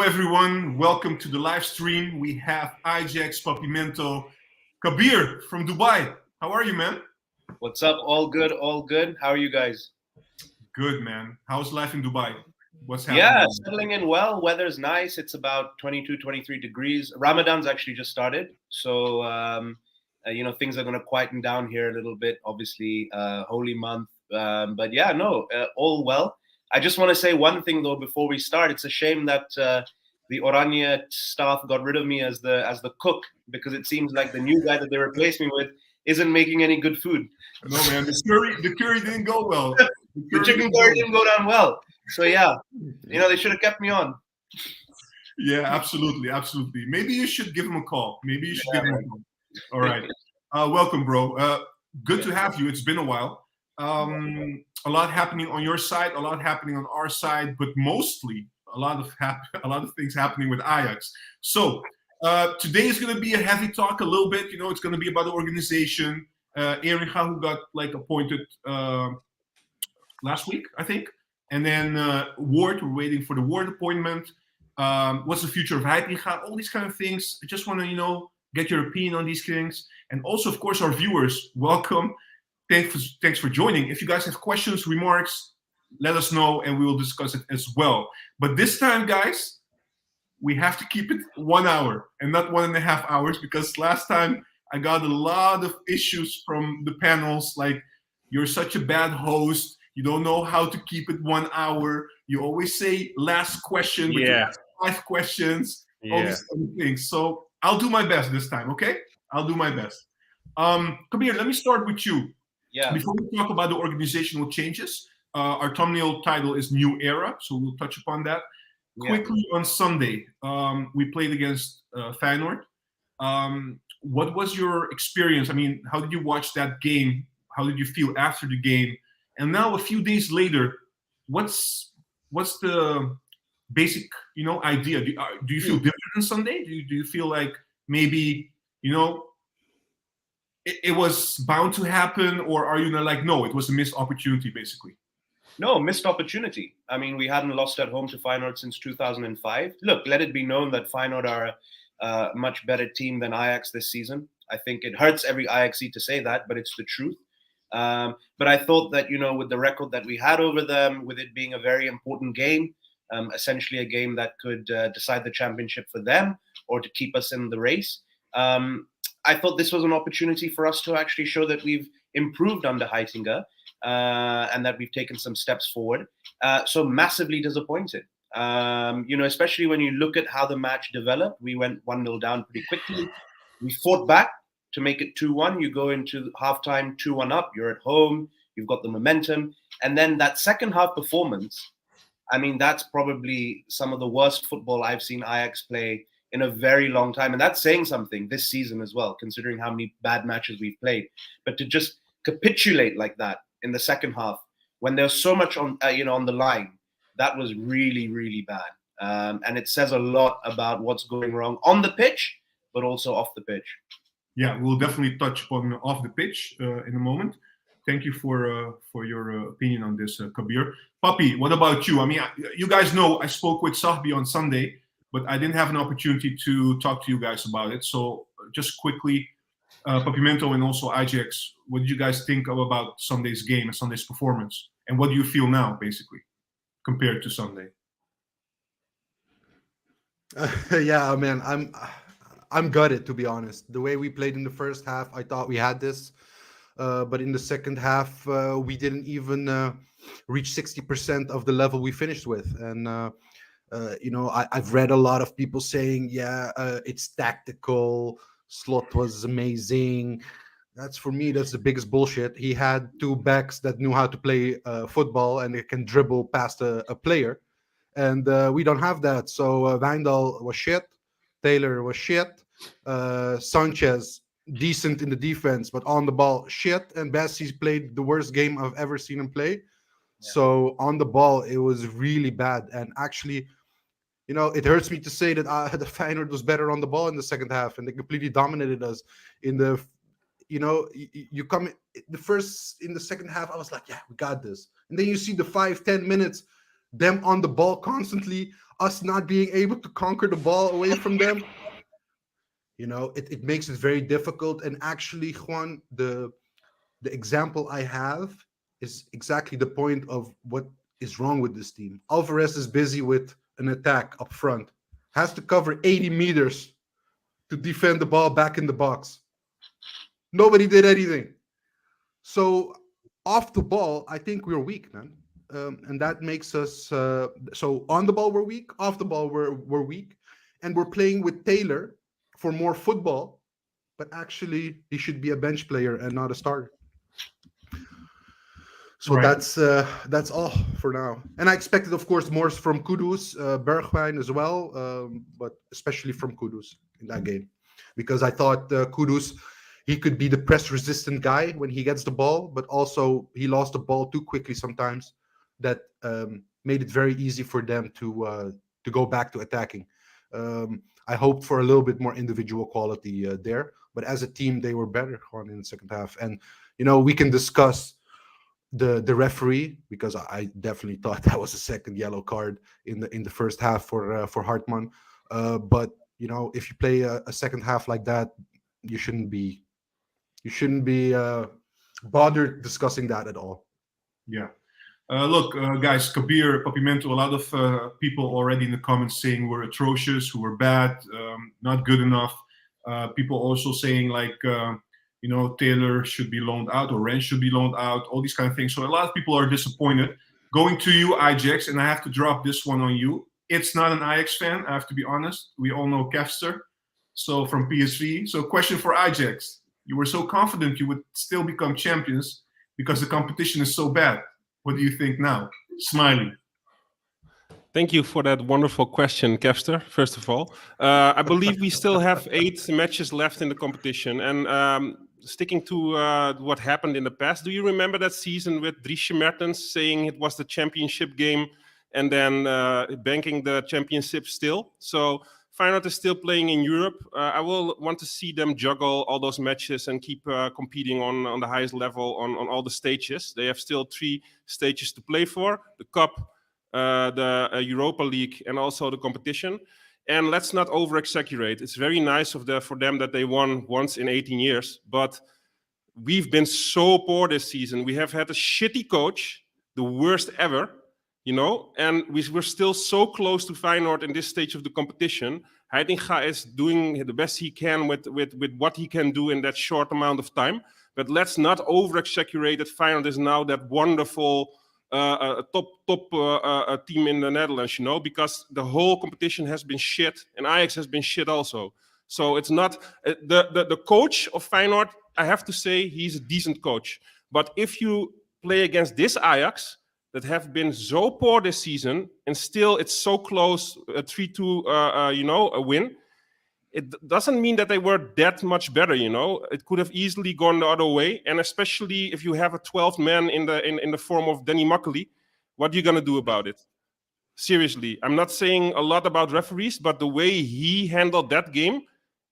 Hello, everyone. Welcome to the live stream. We have EyeJax PapiMento Kabir from Dubai. How are you, man? What's up? All good, all good. How are you guys? Good, man. How's life in Dubai? What's Yeah, happening? settling in well. Weather's nice. It's about 22, 23 degrees. Ramadan's actually just started. So, things are going to quieten down here a little bit, obviously, holy month. But yeah, no, all well. I just want to say one thing, though, before we start. It's a shame that the Orania staff got rid of me as the cook because it seems like the new guy that they replaced me with isn't making any good food. No, man. The curry didn't go well. The chicken curry didn't go down well. So yeah, they should have kept me on. Yeah, absolutely. Maybe you should give him a call. Give him a call. All right. Welcome, bro. Good to have you. It's been a while. A lot happening on your side, a lot happening on our side, but mostly a lot of things happening with Ajax. So today is going to be a heavy talk, a little bit. It's going to be about the organization. Eringa, who got appointed last week, I think, and then Ward. We're waiting for the Ward appointment. What's the future of Heitinga? All these kind of things. I just want to get your opinion on these things, and also, of course, our viewers. Welcome. Thanks for joining. If you guys have questions, remarks, let us know and we will discuss it as well. But this time, guys, we have to keep it 1 hour and not 1.5 hours, because last time I got a lot of issues from the panels, like, you're such a bad host, you don't know how to keep it 1 hour, you always say last question, but you ask 5 questions, all these kind of things. So I'll do my best this time, okay? I'll do my best. Kabir, let me start with you. Yeah. Before we talk about the organizational changes, our thumbnail title is New Era, so we'll touch upon that. Yeah. Quickly, on Sunday, we played against Feyenoord. What was your experience? I mean, how did you watch that game? How did you feel after the game? And now, a few days later, what's the basic idea? Do you feel different on Sunday? Do you feel like maybe it was bound to happen, or are you like, no, it was a missed opportunity, basically? No, missed opportunity. I mean, we hadn't lost at home to Feyenoord since 2005. Look, let it be known that Feyenoord are a much better team than Ajax this season. I think it hurts every Ajaxie to say that, but it's the truth. But I thought that, with the record that we had over them, with it being a very important game, essentially a game that could decide the championship for them or to keep us in the race, I thought this was an opportunity for us to actually show that we've improved under Heitinga and that we've taken some steps forward. So massively disappointed. Especially when you look at how the match developed. We went 1-0 down pretty quickly. We fought back to make it 2-1. You go into halftime 2-1 up. You're at home. You've got the momentum. And then that second half performance, I mean, that's probably some of the worst football I've seen Ajax play in a very long time. And that's saying something this season as well, considering how many bad matches we've played. But to just capitulate like that in the second half, when there's so much on the line, that was really, really bad. And it says a lot about what's going wrong on the pitch, but also off the pitch. Yeah, we'll definitely touch upon off the pitch in a moment. Thank you for your opinion on this, Kabir. Papi, what about you? I mean, you guys know I spoke with Sahbi on Sunday, but I didn't have an opportunity to talk to you guys about it. So just quickly, PapiMento and also EyeJax, what did you guys think about Sunday's game and Sunday's performance? And what do you feel now, basically, compared to Sunday? Yeah, man, I'm gutted, to be honest. The way we played in the first half, I thought we had this. But in the second half, we didn't even reach 60% of the level we finished with. And I've read a lot of people saying, it's tactical. Slot was amazing. For me, that's the biggest bullshit. He had 2 backs that knew how to play football and they can dribble past a player. And we don't have that. So Wijndal was shit. Taylor was shit. Sanchez, decent in the defense, but on the ball, shit. And Bassie's played the worst game I've ever seen him play. Yeah. So on the ball, it was really bad. And actually, it hurts me to say that the Feyenoord was better on the ball in the second half, and they completely dominated us. In the, you come in the second half, I was like, yeah, we got this. And then you see the 5-10 minutes, them on the ball constantly, us not being able to conquer the ball away from them. It makes it very difficult. And actually, Juan, the example I have is exactly the point of what is wrong with this team. Alvarez is busy with an attack up front, has to cover 80 meters to defend the ball back in the box. Nobody did anything. So off the ball, I think we're weak, man. And that makes us so on the ball we're weak, off the ball we're weak, and we're playing with Taylor for more football, but actually he should be a bench player and not a starter. So Right. that's all for now. And I expected, of course, more from Kudus, Bergwijn as well, but especially from Kudus in that game, because I thought Kudus, he could be the press-resistant guy when he gets the ball, but also he lost the ball too quickly sometimes. That made it very easy for them to go back to attacking. I hoped for a little bit more individual quality there, but as a team, they were better on in the second half. And we can discuss the referee, because I definitely thought that was a second yellow card in the first half for Hartman. But if you play a second half like that, you shouldn't be bothered discussing that at all. Yeah. Look, guys, Kabir, PapiMento, a lot of people already in the comments saying we're atrocious, we're bad, not good enough. People also saying like, Taylor should be loaned out or Ren should be loaned out, all these kind of things. So a lot of people are disappointed. Going to you, EyeJax, and I have to drop this one on you. It's not an Ajax fan, I have to be honest. We all know Kefster, so from PSV. So question for EyeJax. You were so confident you would still become champions because the competition is so bad. What do you think now? Smiley. Thank you for that wonderful question, Kefster, first of all. I believe we still have 8 matches left in the competition. And sticking to what happened in the past, do you remember that season with Dries Mertens saying it was the championship game and then banking the championship still? So Feyenoord is still playing in Europe. I will want to see them juggle all those matches and keep competing on the highest level on all the stages. They have still 3 stages to play for: the Cup, the Europa League, and also the competition. And let's not over-exaggerate. It's very nice for them that they won once in 18 years, but we've been so poor this season. We have had a shitty coach, the worst ever, and we're still so close to Feyenoord in this stage of the competition. Heitinga is doing the best he can with what he can do in that short amount of time. But let's not over-exaggerate that Feyenoord is now that wonderful top team in the Netherlands, because the whole competition has been shit and Ajax has been shit also. So it's not the coach of Feyenoord. I have to say he's a decent coach. But if you play against this Ajax that have been so poor this season and still it's so close, a 3-2, a win, it doesn't mean that they were that much better, It could have easily gone the other way, and especially if you have a 12th man in the form of Danny Makkely, what are you gonna do about it? Seriously, I'm not saying a lot about referees, but the way he handled that game,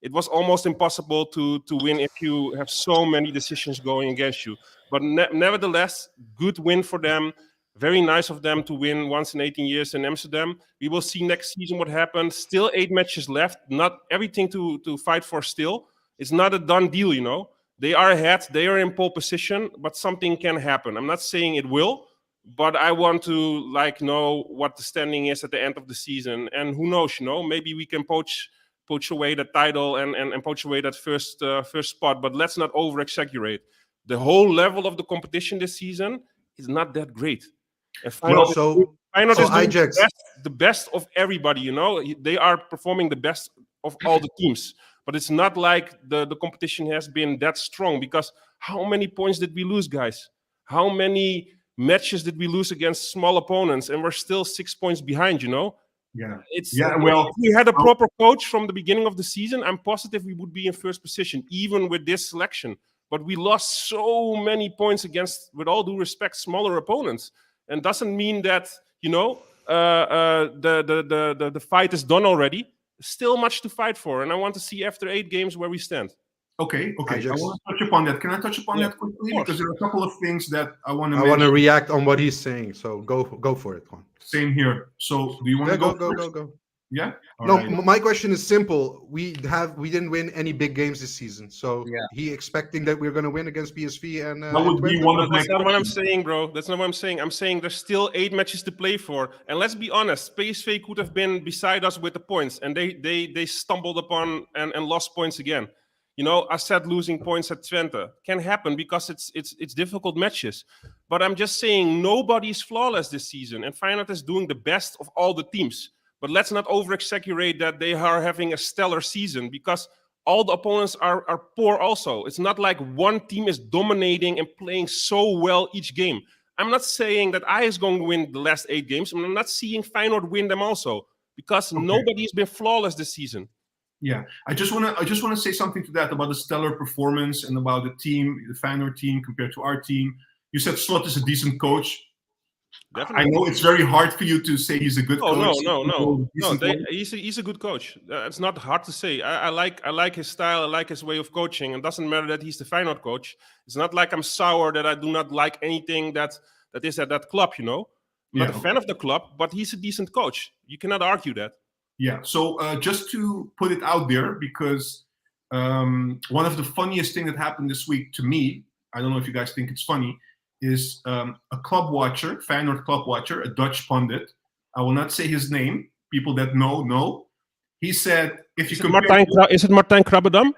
it was almost impossible to win if you have so many decisions going against you. But nevertheless, good win for them. Very nice of them to win once in 18 years in Amsterdam. We will see next season what happens. Still 8 matches left. Not everything to fight for still. It's not a done deal, They are ahead. They are in pole position, but something can happen. I'm not saying it will, but I want to know what the standing is at the end of the season. And who knows, maybe we can poach away the title and poach away that first spot. But let's not over-exaggerate. The whole level of the competition this season is not that great. Feyenoord is doing the best of everybody, They are performing the best of all the teams. But it's not like the competition has been that strong, because how many points did we lose, guys? How many matches did we lose against small opponents? And we're still 6 points behind, Yeah. Well, if we had a proper coach from the beginning of the season, I'm positive we would be in first position, even with this selection. But we lost so many points against, with all due respect, smaller opponents. And doesn't mean that, the fight is done already. Still much to fight for. And I want to see after 8 games where we stand. Okay. I Ajax. want to touch upon that. Can I touch upon that quickly? course. Because there are a couple of things that I want to I mention. want to react on what he's saying. So go for it, Juan. Same here. So do you want Yeah, to go. Yeah. All No, right. my question is simple. We didn't win any big games this season, so Yeah. he expecting that we're going to win against PSV and That would be Twente? one of my That's not what I'm questions. saying, bro. That's not what I'm saying. I'm saying there's still 8 matches to play for. And let's be honest, PSV could have been beside us with the points, and they stumbled upon and lost points again. You know, I said losing points at Twente can happen because it's difficult matches. But I'm just saying nobody's flawless this season, and Feyenoord is doing the best of all the teams. But let's not over-exaggerate that they are having a stellar season, because all the opponents are poor also. It's not like one team is dominating and playing so well each game. I'm not saying that Ajax is going to win the last 8 games. I'm not seeing Feyenoord win them also, because nobody's been flawless this season. Yeah, I just want to say something to that about the stellar performance and about the team, the Feyenoord team compared to our team. You said Slot is a decent coach. Definitely. I know it's very hard for you to say he's a good coach. No. He's a good coach. It's not hard to say. I like his style. I like his way of coaching. It doesn't matter that he's the Feyenoord coach. It's not like I'm sour that I do not like anything that is at that club. You know, I'm not a fan of the club, but he's a decent coach. You cannot argue that. Yeah. So just to put it out there, because one of the funniest thing that happened this week to me, I don't know if you guys think it's funny, is a club watcher, Feyenoord club watcher, a Dutch pundit. I will not say his name. People that know. He said, if you compare... Is it Martijn Krabbedam?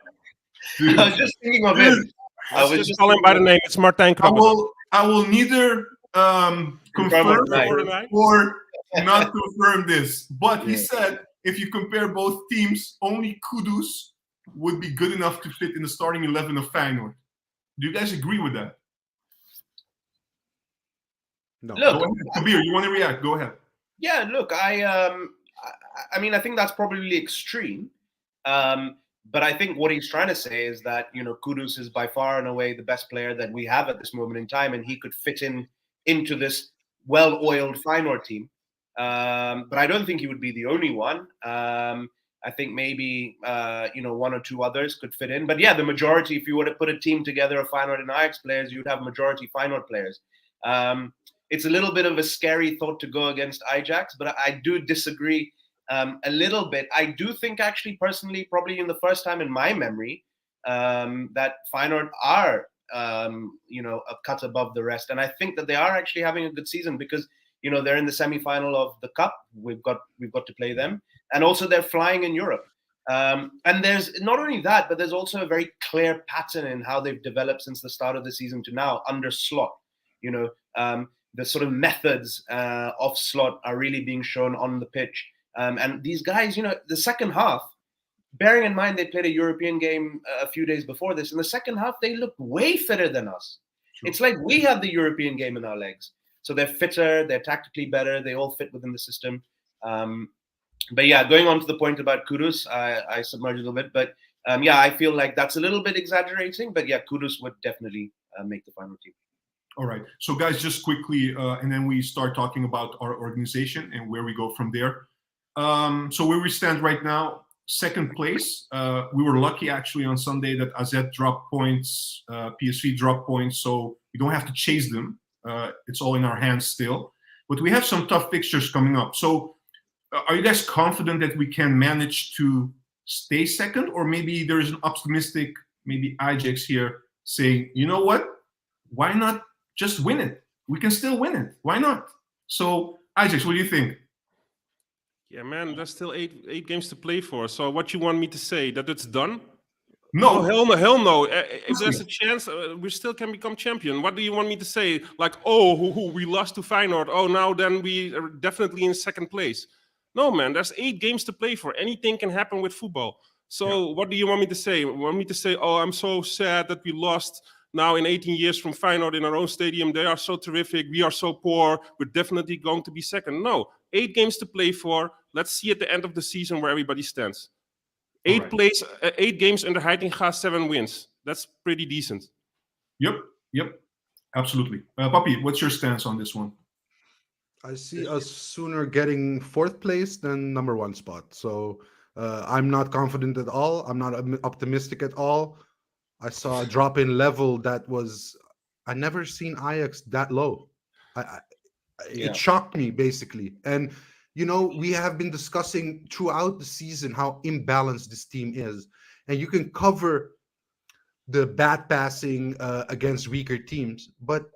I was just thinking of him. I was just call him by the name. It's Martijn Krabbedam. I will neither confirm or not confirm this. But he said, if you compare both teams, only Kudus would be good enough to fit in the starting 11 of Feyenoord. Do you guys agree with that? No. Look, Kabir, you want to react? Go ahead. Yeah, look, I mean, I think that's probably extreme. But I think what he's trying to say is that, you know, Kudus is by far and away the best player that we have at this moment in time, and he could fit into this well-oiled Feyenoord team. But I don't think he would be the only one. I think maybe, one or two others could fit in. But yeah, the majority, if you were to put a team together of Feyenoord and Ajax players, you'd have majority Feyenoord players. It's a little bit of a scary thought to go against EyeJax, but I do disagree a little bit. I do think actually personally, probably in the first time in my memory, that Feyenoord are, a cut above the rest. And I think that they are actually having a good season because, you know, they're in the semi-final of the Cup. We've got to play them. And also they're flying in Europe. And there's not only that, but there's also a very clear pattern in how they've developed since the start of the season to now under Slot. You know, the sort of methods of Slot are really being shown on the pitch. And these guys, you know, the second half, bearing in mind they played a European game a few days before this, in the second half, they look way fitter than us. Sure. It's like we have the European game in our legs. So they're fitter, they're tactically better, they all fit within the system. But yeah, going on to the point about Kudus, I submerged a little bit. But I feel like that's a little bit exaggerating. But yeah, Kudus would definitely make the final team. All right. So guys, just quickly, and then we start talking about our organization and where we go from there. So where we stand right now, second place. We were lucky actually on Sunday that AZ dropped points, PSV dropped points, so we don't have to chase them. It's all in our hands still. But we have some tough fixtures coming up. So are you guys confident that we can manage to stay second? Or maybe there is an optimistic, maybe EyeJax here saying, you know what? Why not just win it? We can still win it. Why not? So EyeJax, what do you think? Yeah, man, there's still eight games to play for. So what you want me to say, that it's done? No. Oh, hell no. If there's a chance, we still can become champion. What do you want me to say? Like, we lost to Feyenoord. Oh, now then we are definitely in second place. No, man, there's 8 games to play for. Anything can happen with football. So What do you want me to say? You want me to say, oh, I'm so sad that we lost now in 18 years from Feyenoord in our own stadium. They are so terrific. We are so poor. We're definitely going to be second. No, 8 games to play for. Let's see at the end of the season where everybody stands. 8 games under Heitinga, 7 wins. That's pretty decent. Yep, absolutely. Papi, what's your stance on this one? I see us sooner getting 4th place than number 1 spot. So I'm not confident at all. I'm not optimistic at all. I saw a drop in level that was I never seen Ajax that low. It shocked me basically. And we have been discussing throughout the season how imbalanced this team is, and you can cover the bad passing against weaker teams, but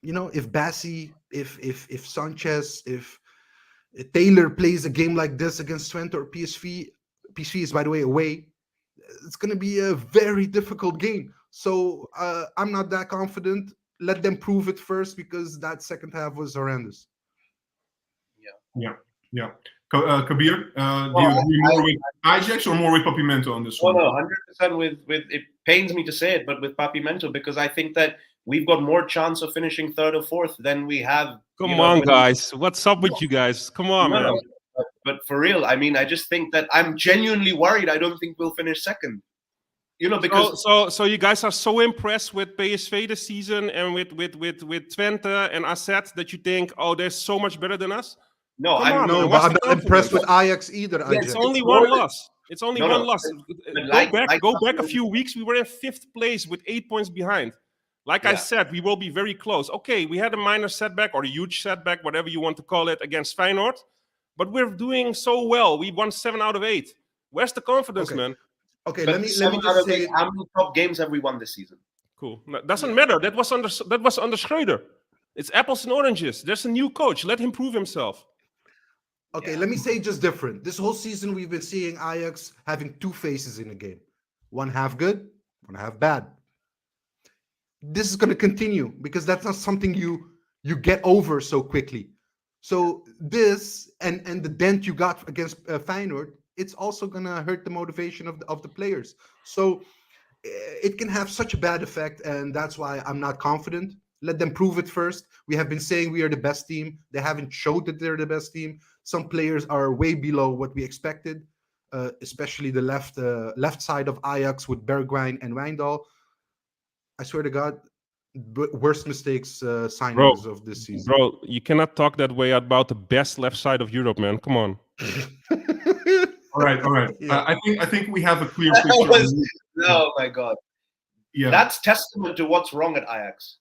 if Bassi, if Sanchez, if Taylor plays a game like this against Twente or PSV is, by the way, away, it's going to be a very difficult game. So I'm not that confident. Let them prove it first, because that second half was horrendous. Yeah. Kabir, do you agree more with EyeJax or more with PapiMento on this one? No, 100% with it pains me to say it, but with PapiMento, because I think that we've got more chance of finishing third or fourth than we have. Come on, guys. What's up with you guys? Come on, man. But for real, I mean, I just think that I'm genuinely worried. I don't think we'll finish second. Because so you guys are so impressed with PSV this season and with Twente and AZ that you think, oh, they're so much better than us? No, but I'm not impressed with Ajax either. Yeah, it's only one loss. It's only one loss. Go back a few weeks. We were in 5th place with 8 points behind. Like I said, we will be very close. Okay, we had a minor setback or a huge setback, whatever you want to call it, against Feyenoord. But we're doing so well. We won 7 out of 8. Where's the confidence, man? Okay, but let me just say, how many top games have we won this season? Cool. No, doesn't matter. That was under Schreuder. It's apples and oranges. There's a new coach. Let him prove himself. Okay, let me say just different. This whole season, we've been seeing Ajax having 2 faces in a game. One half good, one half bad. This is going to continue because that's not something you get over so quickly. So this and the dent you got against Feyenoord, it's also going to hurt the motivation of the players. So it can have such a bad effect, and that's why I'm not confident. Let them prove it first. We have been saying we are the best team. They haven't showed that they're the best team. Some players are way below what we expected, especially the left side of Ajax with Bergwijn and Wijndal. I swear to God, worst mistakes signings of this season. Bro, you cannot talk that way about the best left side of Europe, man. Come on. All right. Yeah. I think we have a clear picture. Oh my God. Yeah. That's testament to what's wrong at Ajax.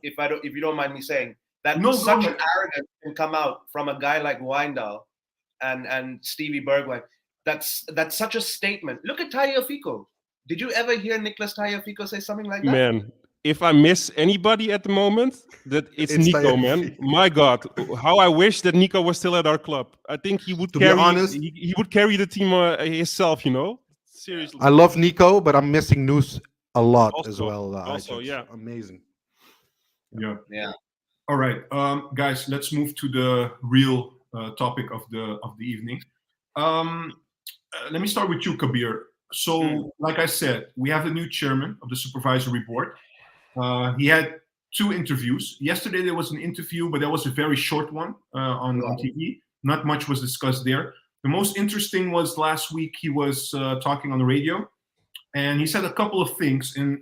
If you don't mind me saying that, such an arrogance can come out from a guy like Wijndal and Stevie Bergwijn. That's such a statement. Look at Tagliafico. Did you ever hear Nicolas Tagliafico say something like that? Man, if I miss anybody at the moment, that it's Nico, man. My God, how I wish that Nico was still at our club. I think he would carry. Be honest, he would carry the team himself. Seriously. I love Nico, but I'm missing Noose a lot as well. Yeah, amazing. Yeah. All right, guys, let's move to the real topic of the evening. Let me start with you, Kabir. So, like I said, we have a new chairman of the supervisory board. He had 2 interviews. Yesterday there was an interview, but that was a very short one on TV. Not much was discussed there. The most interesting was last week. He was talking on the radio, and he said a couple of things, and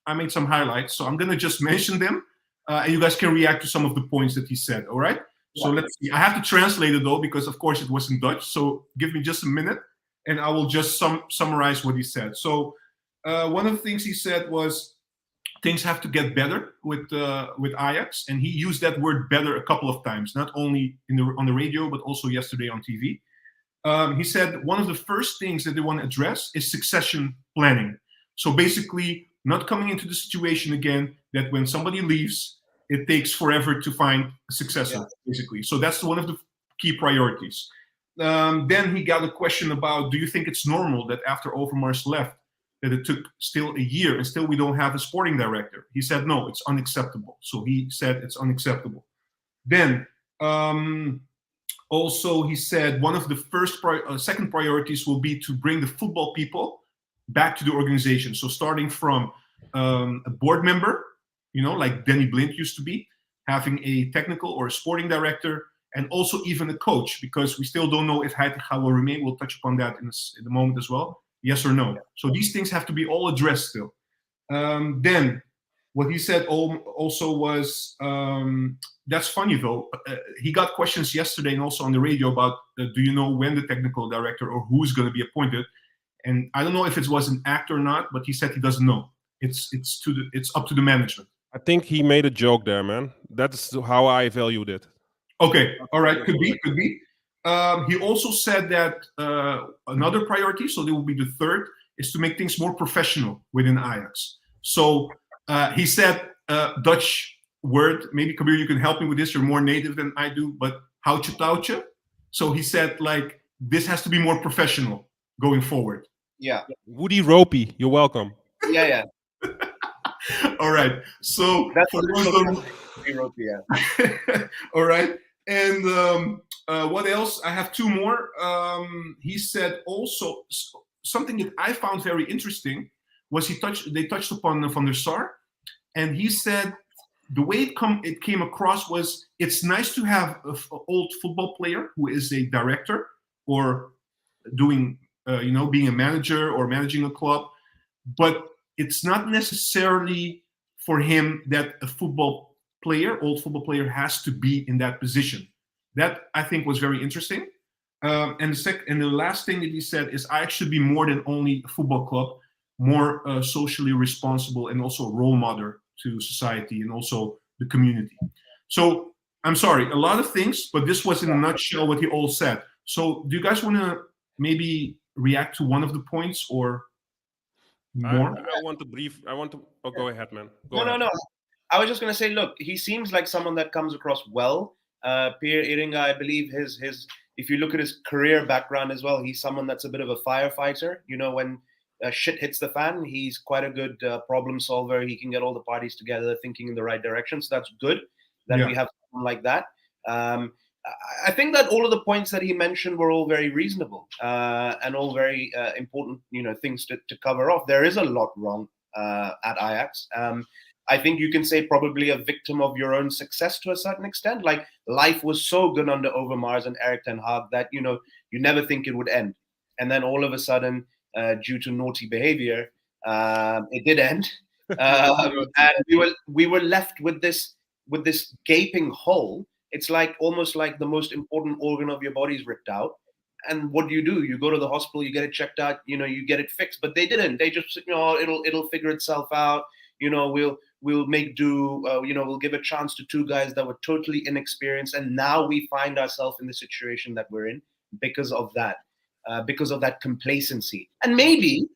I made some highlights. So I'm going to just mention them, and you guys can react to some of the points that he said, all right? So let's see. I have to translate it, though, because, of course, it was in Dutch. So give me just a minute, and I will just summarize what he said. So one of the things he said was things have to get better with Ajax, and he used that word "better" a couple of times, not only on the radio but also yesterday on TV. He said one of the first things that they want to address is succession planning. So basically, not coming into the situation again that when somebody leaves, it takes forever to find a successor, basically. So that's one of the key priorities. Then he got a question about, do you think it's normal that after Overmars left, that it took still a year and still we don't have a sporting director? He said, no, it's unacceptable. So he said it's unacceptable. Then also he said one of the second priorities will be to bring the football people back to the organization. So starting from a board member, like Danny Blind used to be, having a technical or a sporting director, and also even a coach, because we still don't know if Heitinga will remain. We'll touch upon that in the moment as well. Yes or no. So these things have to be all addressed still. Then what he said also was, that's funny though. He got questions yesterday and also on the radio about, do you know when the technical director or who's going to be appointed? And I don't know if it was an act or not, but he said he doesn't know. It's up to the management. I think he made a joke there, man. That's how I valued it. Okay, all right, could be. He also said that another priority, so there will be the third, is to make things more professional within Ajax. So he said Dutch word. Maybe Kabir, you can help me with this. You're more native than I do, but houtje touwtje. So he said like this has to be more professional going forward. Yeah. Woody Ropey, you're welcome. Yeah. All right. So That's for what those yeah. all right. And what else? I have two more. He said also something that I found very interesting was they touched upon Van der Sar, and he said the way it came across was it's nice to have an old football player who is a director or doing being a manager or managing a club, but it's not necessarily for him that a old football player has to be in that position. That I think was very interesting. And the last thing that he said is Ajax should be more than only a football club, more socially responsible and also a role model to society and also the community. So I'm sorry, a lot of things, but this was in a nutshell what he all said. So do you guys want to maybe react to one of the points or more? I want to brief. Oh, go ahead, man. Go No, ahead. no. I was just going to say, look, he seems like someone that comes across well. Pier Eringa, I believe his if you look at his career background as well, he's someone that's a bit of a firefighter. When shit hits the fan, he's quite a good problem solver. He can get all the parties together thinking in the right direction. So that's good that we have someone like that. I think that all of the points that he mentioned were all very reasonable and all very important, things to cover off. There is a lot wrong at Ajax. I think you can say probably a victim of your own success to a certain extent. Like life was so good under Overmars and Erik ten Hag that, you never think it would end. And then all of a sudden, due to naughty behavior, it did end. And we were left with this gaping hole. It's almost like the most important organ of your body is ripped out. And what do? You go to the hospital, you get it checked out, you get it fixed. But they didn't. They just, it'll figure itself out. We'll make do. We'll give a chance to two guys that were totally inexperienced, and now we find ourselves in the situation that we're in because of that complacency. And maybe,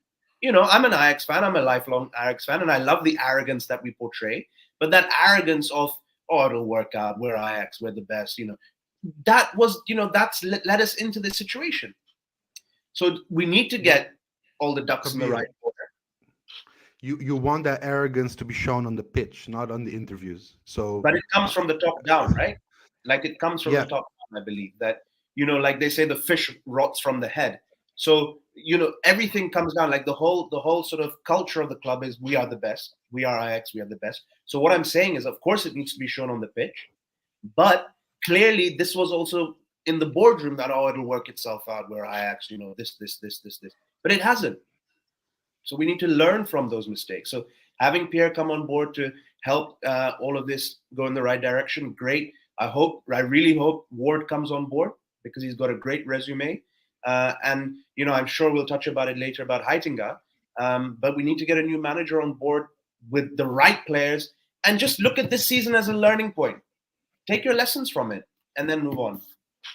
I'm an Ajax fan. I'm a lifelong Ajax fan, and I love the arrogance that we portray. But that arrogance of, it'll work out. We're Ajax. We're the best. That was, that's led us into this situation. So we need to get all the ducks in the right order. You want that arrogance to be shown on the pitch, not on the interviews. But it comes from the top down, right? Like it comes from the top down, I believe. That, like they say, the fish rots from the head. So, everything comes down. Like the whole sort of culture of the club is we are the best. We are Ajax. We are the best. So what I'm saying is, of course, it needs to be shown on the pitch. But clearly, this was also in the boardroom that, it'll work itself out. We're Ajax, this. But it hasn't. So we need to learn from those mistakes. So having Pierre come on board to help all of this go in the right direction, great. I really hope Ward comes on board because he's got a great resume. And, I'm sure we'll touch about it later about Heitinga. But we need to get a new manager on board with the right players and just look at this season as a learning point. Take your lessons from it and then move on.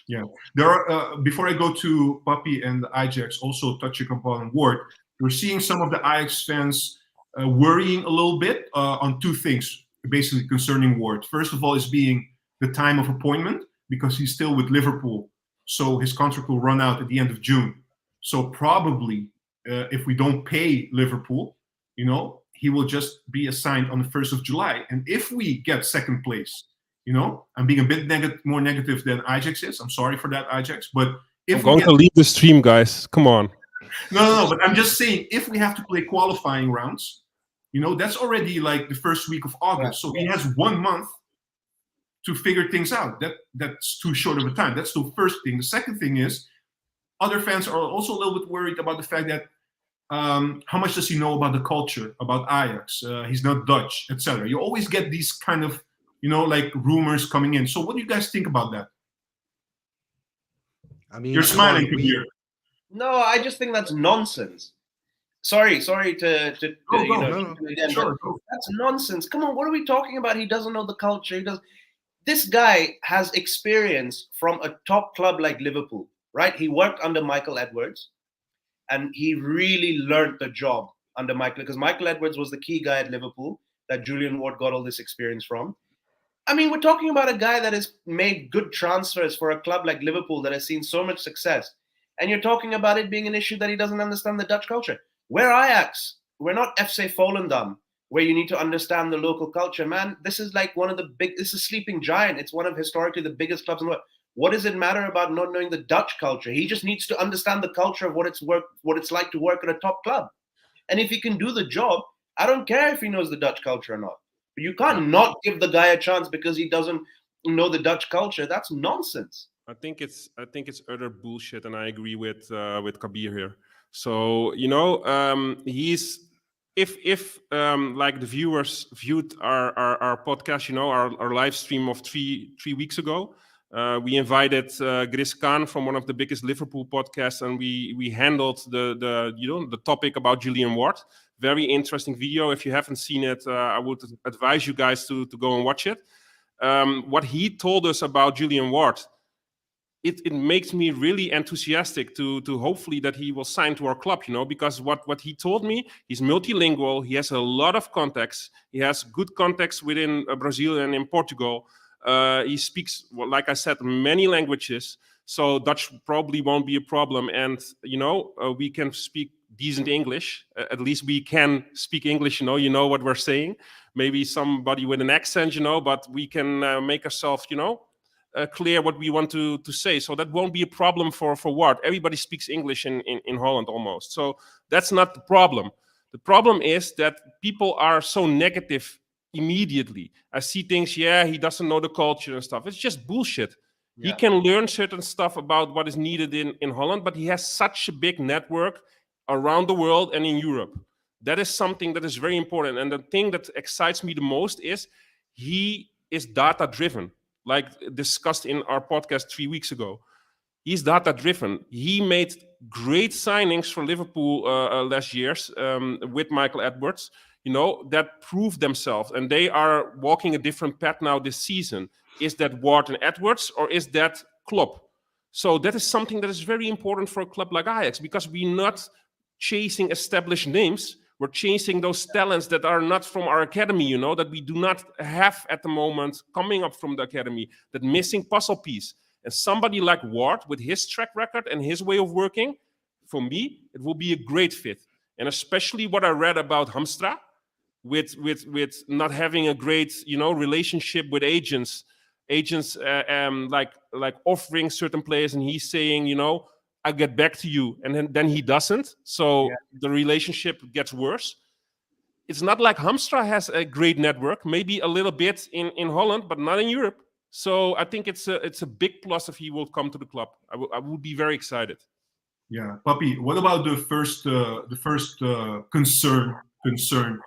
Yeah. There are, before I go to Papi and EyeJax, also touching upon Ward, we're seeing some of the Ajax fans worrying a little bit on two things, basically concerning Ward. First of all, is being the time of appointment, because he's still with Liverpool. So his contract will run out at the end of June. So probably if we don't pay Liverpool, he will just be assigned on the 1st of July. And if we get second place, I'm being a bit more negative than EyeJax is. I'm sorry for that, EyeJax. But if I'm going to leave the stream, guys. Come on. No, but I'm just saying, if we have to play qualifying rounds, that's already like the first week of August. So he has 1 month to figure things out. That's too short of a time. That's the first thing. The second thing is, other fans are also a little bit worried about the fact that how much does he know about the culture, about Ajax? He's not Dutch, etc. You always get these kind of, like rumors coming in. So what do you guys think about that? I mean, you're smiling, Kabir. No, I just think that's nonsense. Sorry to Go. again, Sure, but go. that's nonsense. Come on, what are we talking about? He doesn't know the culture. He does. This guy has experience from a top club like Liverpool, right? He worked under Michael Edwards, and he really learned the job under Michael, because Michael Edwards was the key guy at Liverpool that Julian Ward got all this experience from. I mean, we're talking about a guy that has made good transfers for a club like Liverpool that has seen so much success. And you're talking about it being an issue that he doesn't understand the Dutch culture. We're Ajax. We're not FC Volendam, where you need to understand the local culture. Man, this is like this is Sleeping Giant. It's one of historically the biggest clubs in the world. What does it matter about not knowing the Dutch culture? He just needs to understand the culture of what it's like to work at a top club. And if he can do the job, I don't care if he knows the Dutch culture or not. But you can't not give the guy a chance because he doesn't know the Dutch culture. That's nonsense. I think it's utter bullshit, and I agree with Kabir here. So he's if like the viewers viewed our podcast, our live stream of three weeks ago, we invited Gris Khan from one of the biggest Liverpool podcasts, and we handled the topic about Julian Ward. Very interesting video. If you haven't seen it, I would advise you guys to go and watch it. What he told us about Julian Ward, it makes me really enthusiastic to hopefully that he will sign to our club, because what he told me, he's multilingual, he has a lot of contacts, he has good contacts within Brazil and in Portugal. He speaks, like I said, many languages, so Dutch probably won't be a problem, and we can speak decent English. At least we can speak English, you know what we're saying. Maybe somebody with an accent, but we can make ourselves, clear what we want to say. So that won't be a problem for Ward. Everybody speaks English in Holland almost. So that's not the problem. The problem is that people are so negative immediately. I see things, he doesn't know the culture and stuff. It's just bullshit. Yeah. He can learn certain stuff about what is needed in Holland, but he has such a big network around the world and in Europe. That is something that is very important. And the thing that excites me the most is he is data-driven, like discussed in our podcast 3 weeks ago. He's data-driven. He made great signings for Liverpool last years with Michael Edwards, that proved themselves. And they are walking a different path now this season. Is that Ward and Edwards, or is that Klopp? So that is something that is very important for a club like Ajax, because we're not chasing established names. We're chasing those talents that are not from our academy, that we do not have at the moment coming up from the academy, that missing puzzle piece. And somebody like Ward, with his track record and his way of working, for me, it will be a great fit. And especially what I read about Hamstra, with not having a great, relationship with agents like offering certain players, and he's saying, I get back to you, and then he doesn't. So the relationship gets worse. It's not like Hamstra has a great network, maybe a little bit in Holland, but not in Europe. So I think it's a big plus if he will come to the club. I would be very excited. Yeah, Papi, what about the first concern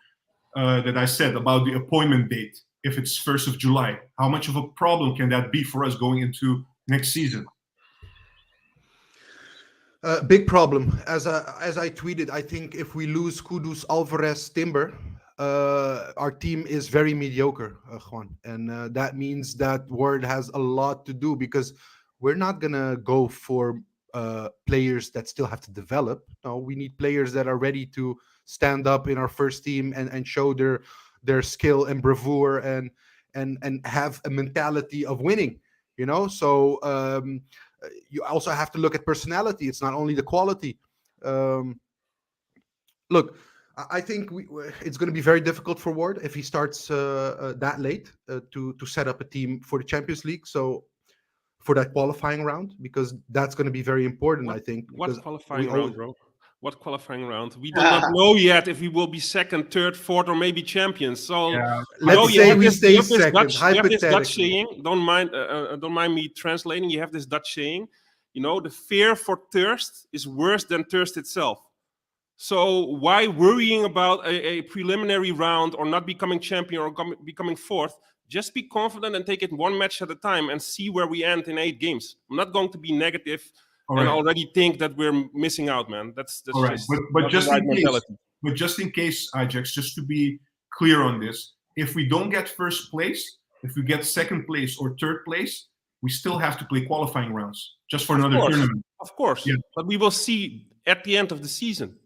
that I said about the appointment date? If it's 1st of July, how much of a problem can that be for us going into next season? Big problem. As I tweeted, I think if we lose Kudus, Alvarez, Timber, our team is very mediocre, Juan. And that means that Ward has a lot to do, because we're not going to go for players that still have to develop. No, we need players that are ready to stand up in our first team and show their skill and bravura and have a mentality of winning, So you also have to look at personality. It's not only the quality. Look, I think it's going to be very difficult for Ward if he starts that late to set up a team for the Champions League. So for that qualifying round, because that's going to be very important, I think. What qualifying round, bro? What qualifying round? We do not know yet if we will be second, third, fourth, or maybe champions. So let's say we stay second. You have this Dutch saying. Don't mind me translating. You have this Dutch saying. The fear for thirst is worse than thirst itself. So why worrying about a preliminary round or not becoming champion or becoming fourth? Just be confident and take it one match at a time and see where we end in 8 games. I'm not going to be negative All and right. already think that we're missing out, man. That's All right. just But not the just right in case, mentality. but just in case, Ajax, just to be clear on this, if we don't get first place, if we get second place or third place, we still have to play qualifying rounds just for another tournament. Of course. Yeah. But we will see at the end of the season.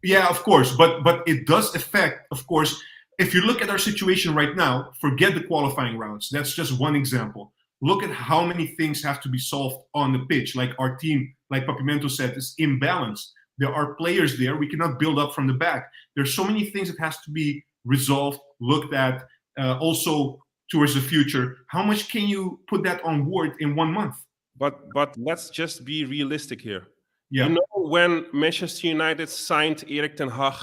Yeah, of course, but it does affect, of course. If you look at our situation right now, forget the qualifying rounds. That's just one example. Look at how many things have to be solved on the pitch. Like our team, like PapiMento said, is imbalanced. There are players there. We cannot build up from the back. There's so many things that has to be resolved, looked at, also towards the future. How much can you put that on board in 1 month? But let's just be realistic here. Yeah. You know, when Manchester United signed Erik ten Hag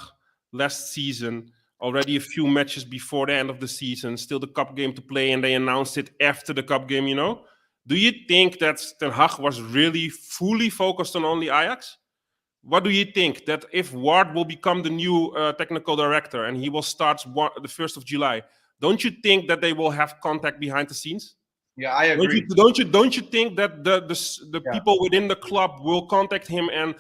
last season, already a few matches before the end of the season, still the cup game to play, and they announced it after the cup game, you know? Do you think that ten Hag was really fully focused on only Ajax? What do you think? That if Ward will become the new technical director and he will start the 1st of July, don't you think that they will have contact behind the scenes? Yeah, I agree. Don't you think that the people within the club will contact him and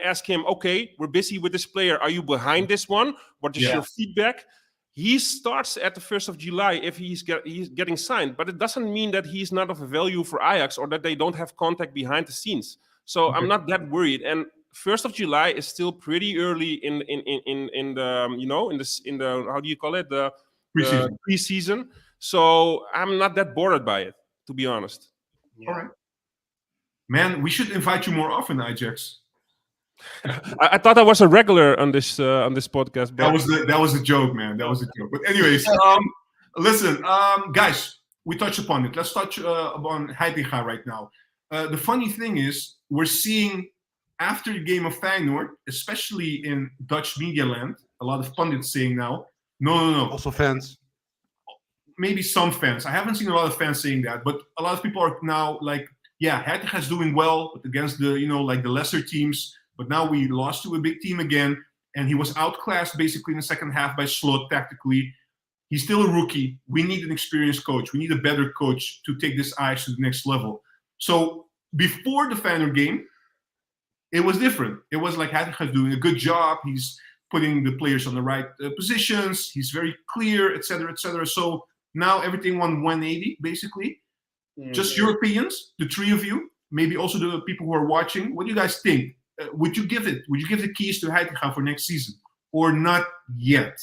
ask him, okay, we're busy with this player. Are you behind this one? What is your feedback? He starts at the 1st of July if he's getting signed, but it doesn't mean that he's not of value for Ajax or that they don't have contact behind the scenes. So I'm not that worried. And 1st of July is still pretty early in the in the how do you call it, the preseason. So I'm not that bothered by it, to be honest. Yeah. All right, man. We should invite you more often, EyeJax. I thought I was a regular on this podcast. But that was a joke, man. That was a joke. But anyways, listen, guys, we touched upon it. Let's touch upon Heitinga right now. The funny thing is, we're seeing after the game of Feyenoord, especially in Dutch media land, a lot of pundits saying now, no. Also fans. Maybe some fans. I haven't seen a lot of fans saying that, but a lot of people are now like, yeah, Heitinga is doing well against the, like the lesser teams, but now we lost to a big team again, and he was outclassed basically in the second half by Slot tactically. He's still a rookie. We need an experienced coach. We need a better coach to take this Ajax to the next level. So before the Feyenoord game, it was different. It was like Heitinga is doing a good job. He's putting the players on the right positions. He's very clear, etc., etc. So now everything went 180, basically. Just your opinions, the three of you, maybe also the people who are watching. What do you guys think? Would you give the keys to Heitinga for next season, or not yet?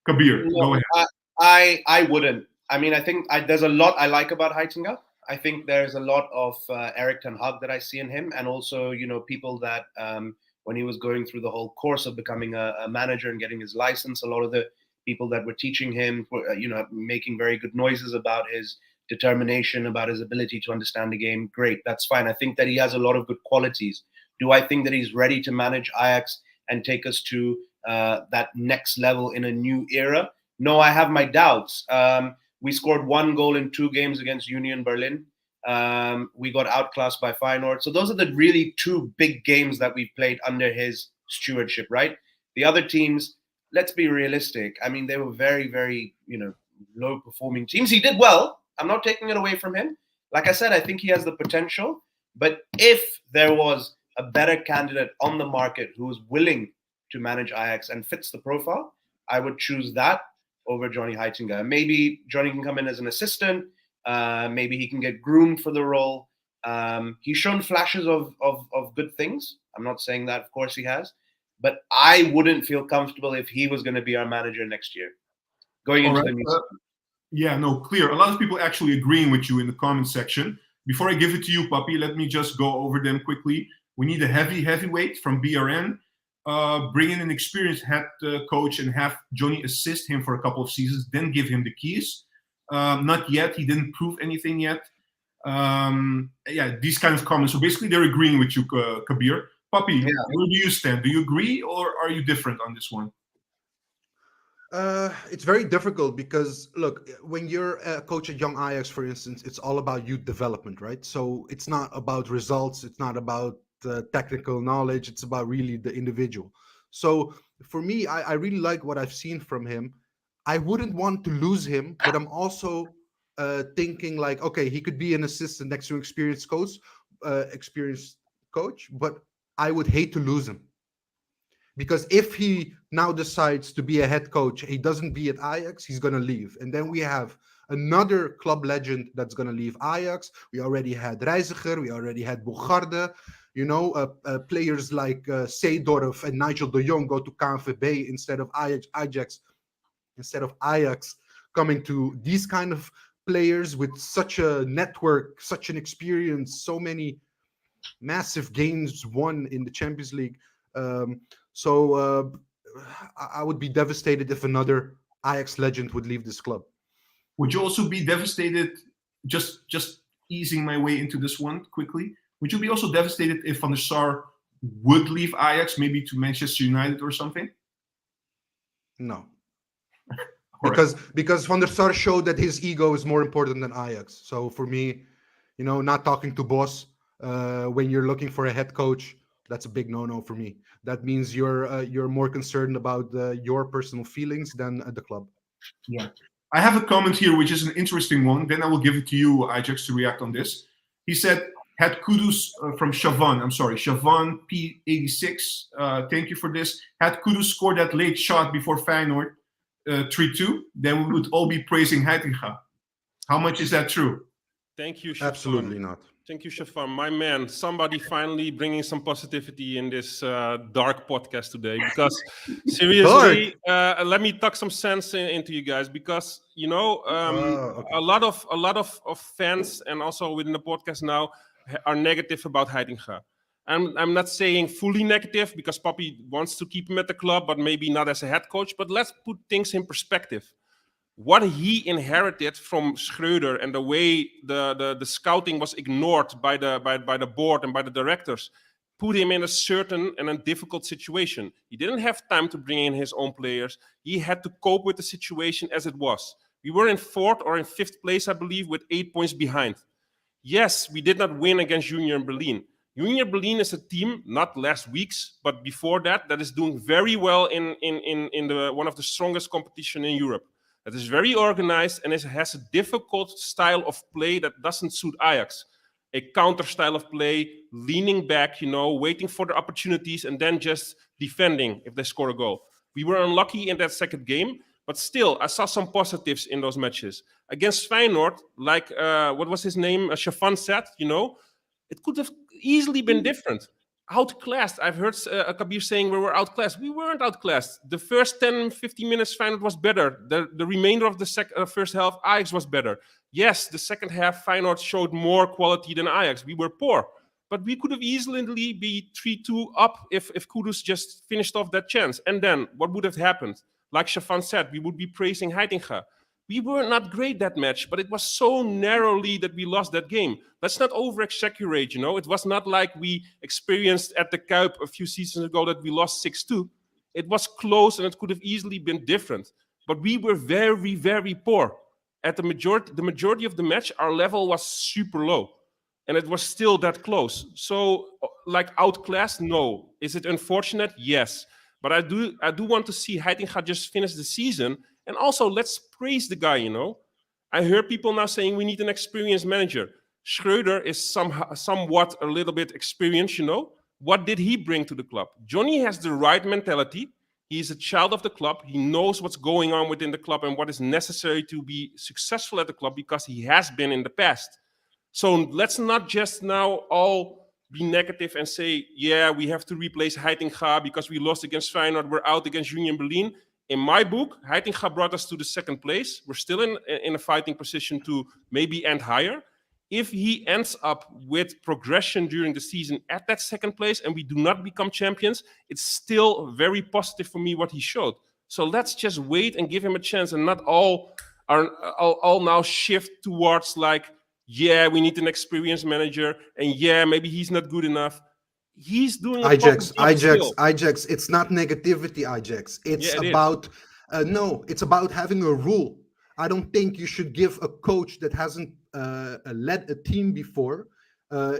Kabir, go ahead. I wouldn't. I mean, I think there's a lot I like about Heitinga. I think there's a lot of Erik ten Hag that I see in him, and also, people that when he was going through the whole course of becoming a manager and getting his license, a lot of the people that were teaching him, making very good noises about his determination, about his ability to understand the game. Great, that's fine. I think that he has a lot of good qualities. Do I think that he's ready to manage Ajax and take us to that next level in a new era? No, I have my doubts. We scored 1 goal in 2 games against Union Berlin. We got outclassed by Feyenoord. So those are the really 2 big games that we've played under his stewardship, right? The other teams, let's be realistic. I mean, they were very, very, low-performing teams. He did well. I'm not taking it away from him. Like I said, I think he has the potential. But if there was a better candidate on the market who was willing to manage Ajax and fits the profile, I would choose that over Johnny Heitinga. Maybe Johnny can come in as an assistant. Maybe he can get groomed for the role. He's shown flashes of good things. I'm not saying that, of course he has. But I wouldn't feel comfortable if he was going to be our manager next year, going into the new season. Yeah, no, clear. A lot of people actually agreeing with you in the comment section. Before I give it to you, Papi, let me just go over them quickly. We need a heavyweight from BRN. Bring in an experienced head coach and have Johnny assist him for a couple of seasons, then give him the keys. Not yet. He didn't prove anything yet. These kind of comments. So basically, they're agreeing with you, Kabir. Papi, where do you stand? Do you agree, or are you different on this one? It's very difficult because, look, when you're a coach at Young Ajax, for instance, it's all about youth development, right? So it's not about results. It's not about technical knowledge. It's about really the individual. So for me, I really like what I've seen from him. I wouldn't want to lose him, but I'm also thinking like, okay, he could be an assistant next to an experienced coach, experienced coach, but I would hate to lose him. Because if he now decides to be a head coach, he doesn't be at Ajax, he's going to leave. And then we have another club legend that's going to leave Ajax. We already had Reiziger, we already had Bogarde. Players like Seedorf and Nigel de Jong go to KNVB instead of Ajax, coming to these kind of players with such a network, such an experience, so many massive games won in the Champions League. So I would be devastated if another Ajax legend would leave this club. Would you also be devastated, just easing my way into this one quickly, would you be also devastated if Van der Sar would leave Ajax, maybe to Manchester United or something? No. Because Van der Sar showed that his ego is more important than Ajax. So for me, not talking to boss when you're looking for a head coach, that's a big no-no for me. That means you're more concerned about your personal feelings than the club. Yeah. I have a comment here, which is an interesting one. Then I will give it to you, EyeJax, to react on this. He said, had Kudus from Shavan P86, thank you for this. Had Kudus scored that late shot before Feyenoord 3-2, then we would all be praising Heitinga. How much is that true? Thank you, Shafan. Absolutely not. Thank you, Shafan. My man, somebody finally bringing some positivity in this dark podcast today. Because seriously, let me tuck some sense into you guys. Because okay. a lot of fans and also within the podcast now are negative about Heitinga. I'm not saying fully negative because Papi wants to keep him at the club, but maybe not as a head coach. But let's put things in perspective. What he inherited from Schreuder and the way the scouting was ignored by the board and by the directors put him in a certain and a difficult situation. He didn't have time to bring in his own players. He had to cope with the situation as it was. We were in 4th or in 5th place, I believe, with 8 points behind. Yes, we did not win against Union Berlin. Union Berlin is a team, not last week's, but before that is doing very well in the one of the strongest competition in Europe. It is very organized and it has a difficult style of play that doesn't suit Ajax. A counter style of play, leaning back, waiting for the opportunities and then just defending if they score a goal. We were unlucky in that second game, but still, I saw some positives in those matches. Against Feyenoord, like, what was his name? Shafan said, it could have easily been different. Outclassed. I've heard Kabir saying we were outclassed. We weren't outclassed. The first 10, 15 minutes, Feyenoord was better. The remainder of the first half, Ajax was better. Yes, the second half, Feyenoord showed more quality than Ajax. We were poor. But we could have easily be 3-2 up if Kudus just finished off that chance. And then, what would have happened? Like Shafan said, we would be praising Heitinga. We were not great that match, but it was so narrowly that we lost that game. Let's not over-exaggerate, It was not like we experienced at the Kuip a few seasons ago that we lost 6-2. It was close and it could have easily been different. But we were very, very poor. At the majority of the match, our level was super low. And it was still that close. So, like outclassed, no. Is it unfortunate? Yes. But I do want to see Heitinga just finish the season. And also, let's praise the guy, I hear people now saying we need an experienced manager. Schreuder is somewhat a little bit experienced, What did he bring to the club? Johnny has the right mentality. He's a child of the club. He knows what's going on within the club and what is necessary to be successful at the club because he has been in the past. So let's not just now all be negative and say, yeah, we have to replace Heitinga because we lost against Feyenoord. We're out against Union Berlin. In my book, Heitinga brought us to the second place. We're still in a fighting position to maybe end higher. If he ends up with progression during the season at that second place and we do not become champions, it's still very positive for me what he showed. So let's just wait and give him a chance and not all now shift towards like, yeah, we need an experienced manager and yeah, maybe he's not good enough. He's doing EyeJax. It's not negativity, EyeJax. It's about it's about having a rule. I don't think you should give a coach that hasn't led a team before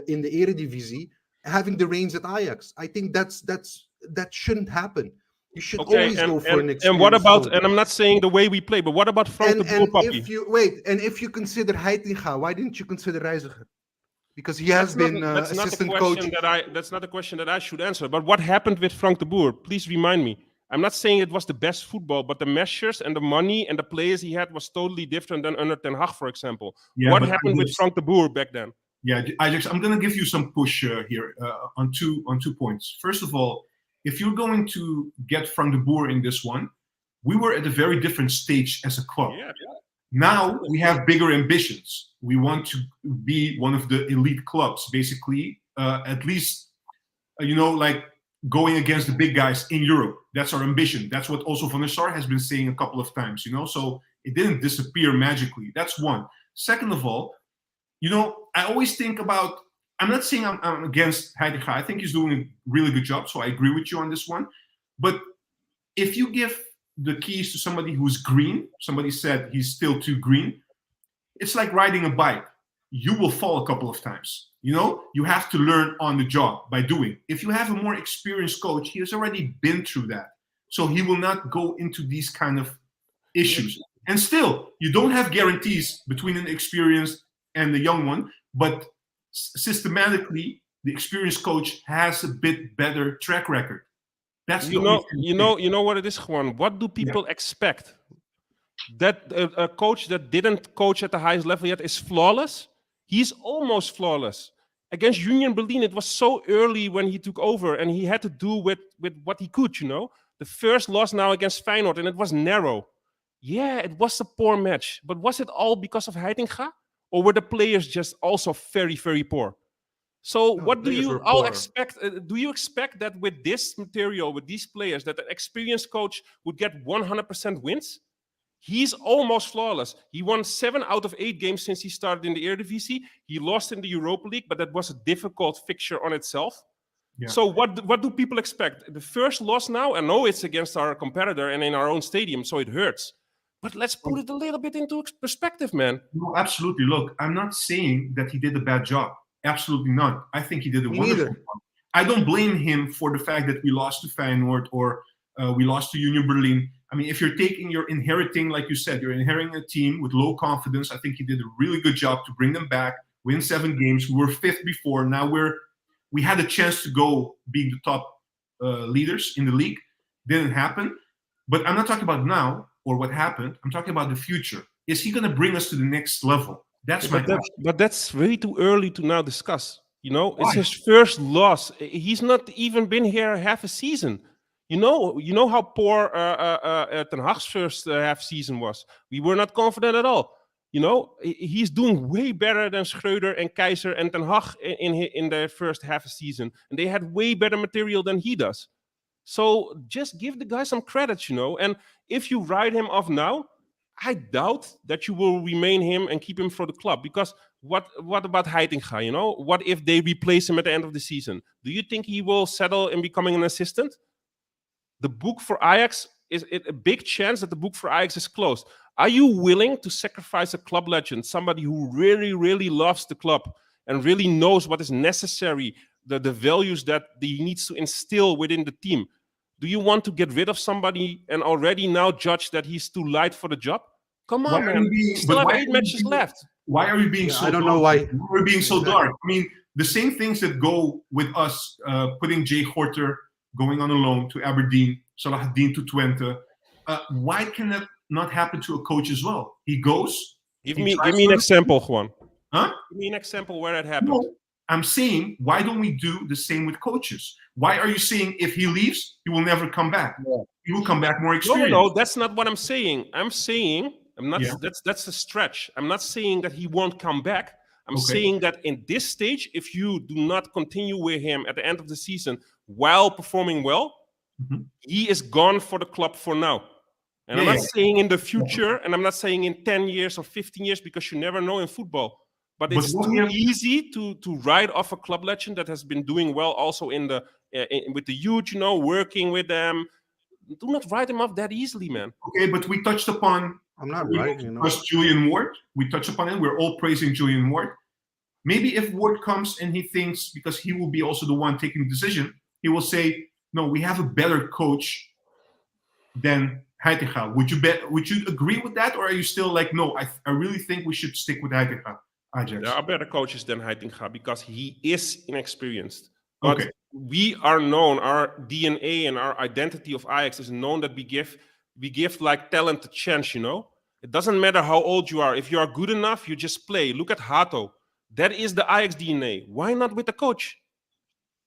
in the Eredivisie having the reins at Ajax. I think that shouldn't happen. You should always go for an experience. And what about? And I'm not saying the way we play, but what about front the ball, Papi? If you consider Heitinga, why didn't you consider Reiziger? because he has been That's not the assistant question coach. that's not the question that I should answer. But what happened with Frank de Boer? Please remind me. I'm not saying it was the best football, but the measures and the money and the players he had was totally different than under Ten Hag, for example. Yeah, What but happened with Frank de Boer back then? Yeah, Ajax, I'm going to give you some push here on two points. First of all, if you're going to get Frank de Boer in this one, we were at a very different stage as a club. Yeah. Now we have bigger ambitions. We want to be one of the elite clubs, basically, at least, like going against the big guys in Europe. That's our ambition. That's what also Van der Sar has been saying a couple of times, so it didn't disappear magically. That's one. Second of all, I always think about, I'm not saying I'm against Heitinga. I think he's doing a really good job, so I agree with you on this one. But if you give the keys to somebody who's green, somebody said he's still too green, it's like riding a bike. You will fall a couple of times. You have to learn on the job by doing. If you have a more experienced coach, he has already been through that. So he will not go into these kind of issues. And still, you don't have guarantees between an experienced and the young one, but systematically, the experienced coach has a bit better track record. That's you know what it is, Juan. What do people expect? That a coach that didn't coach at the highest level yet is flawless? He's almost flawless. Against Union Berlin, it was so early when he took over, and he had to do with what he could, The first loss now against Feyenoord, and it was narrow. Yeah, it was a poor match. But was it all because of Heitinga? Or were the players just also very, very poor? So what do you all expect? Do you expect that with this material, with these players, that an experienced coach would get 100% wins? He's almost flawless. He won 7 out of 8 games since he started in the Eredivisie. He lost in the Europa League, but that was a difficult fixture on itself. Yeah. So what do people expect? The first loss now, I know it's against our competitor and in our own stadium, so it hurts. But let's put it a little bit into perspective, man. No, absolutely. Look, I'm not saying that he did a bad job. Absolutely not. I think he did a wonderful job. I don't blame him for the fact that we lost to Feyenoord or we lost to Union Berlin. I mean, if you're inheriting, like you said, you're inheriting a team with low confidence. I think he did a really good job to bring them back, win 7 games. We were 5th before. Now we had a chance to go being the top leaders in the league. Didn't happen. But I'm not talking about now or what happened. I'm talking about the future. Is he going to bring us to the next level? That's my question. But that's way too early to now discuss. Why? It's his first loss. He's not even been here half a season. You know how poor Ten Hag's first half season was. We were not confident at all. He's doing way better than Schreuder and Keizer and Ten Hag in their first half a season. And they had way better material than he does. So just give the guy some credit, And if you write him off now, I doubt that you will remain him and keep him for the club. Because what about Heitinga, What if they replace him at the end of the season? Do you think he will settle in becoming an assistant? The book for Ajax, is it a big chance that the book for Ajax is closed? Are you willing to sacrifice a club legend, somebody who really, really loves the club and really knows what is necessary, the values that he needs to instill within the team? Do you want to get rid of somebody and already now judge that he's too light for the job? Come on, man. We still have 8 matches left. Why are we being so I don't dark? know why. Why are we being so dark? I mean, the same things that go with us putting Jay Gorter going on a loan to Aberdeen, Salahuddin to Twente. Why can that not happen to a coach as well? He goes. Give me an example, Juan. Huh? Give me an example where that happened. No, I'm saying, why don't we do the same with coaches? Why are you saying if he leaves, he will never come back? Yeah. He will come back more experienced. No, that's not what I'm saying. I'm not. Yeah. That's a stretch. I'm not saying that he won't come back. I'm saying that in this stage, if you do not continue with him at the end of the season while performing well, he is gone for the club for now. And I'm not saying in the future, and I'm not saying in 10 years or 15 years, because you never know in football. But it's too easy to write off a club legend that has been doing well also in the with the youth, working with them. Do not write him off that easily, man. Okay, but we touched upon. I'm not right. Julian Ward. We touched upon it. We're all praising Julian Ward. Maybe if Ward comes and he thinks, because he will be also the one taking the decision, he will say, "No, we have a better coach than Heitinga." Would you agree with that, or are you still like, "No, I really think we should stick with Heitinga"? Ajax. There are better coaches than Heitinga because he is inexperienced. But Okay. we are known, our DNA and our identity of Ajax is known that we give like talent a chance, you know? It doesn't matter how old you are. If you are good enough, you just play. Look at Hato. That is the Ajax DNA. Why not with the coach?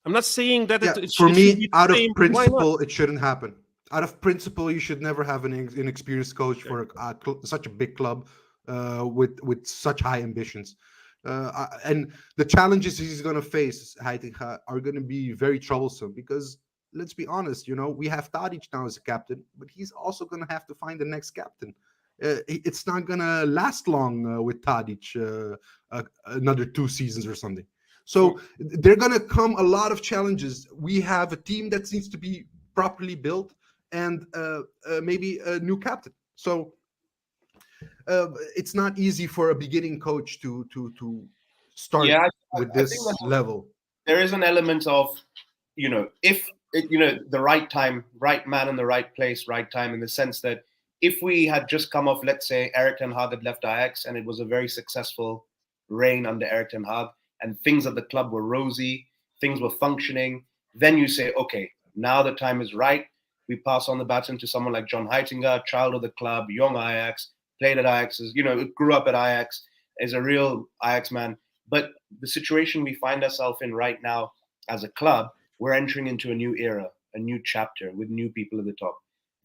I'm not saying that Yeah, it for should me, be the out of same, but why not? principle, it shouldn't happen. Out of principle, you should never have an inexperienced coach for such a big club with such high ambitions. And the challenges he's going to face, Heitinga, are going to be very troublesome because let's be honest, you know, we have Tadic now as a captain, but he's also going to have to find the next captain. It's not going to last long with Tadic, another 2 seasons or something. So they're going to come a lot of challenges. We have a team that needs to be properly built and maybe a new captain. So it's not easy for a beginning coach to start with this level. There is an element of, you know, the right time, right man in the right place, right time, in the sense that if we had just come off, let's say, Erik ten Hag had left Ajax and it was a very successful reign under Erik ten Hag and things at the club were rosy, things were functioning, then you say, okay, now the time is right. We pass on the baton to someone like John Heitinga, child of the club, young Ajax, played at Ajax, grew up at Ajax, is a real Ajax man. But the situation we find ourselves in right now as a club, we're entering into a new era, a new chapter with new people at the top.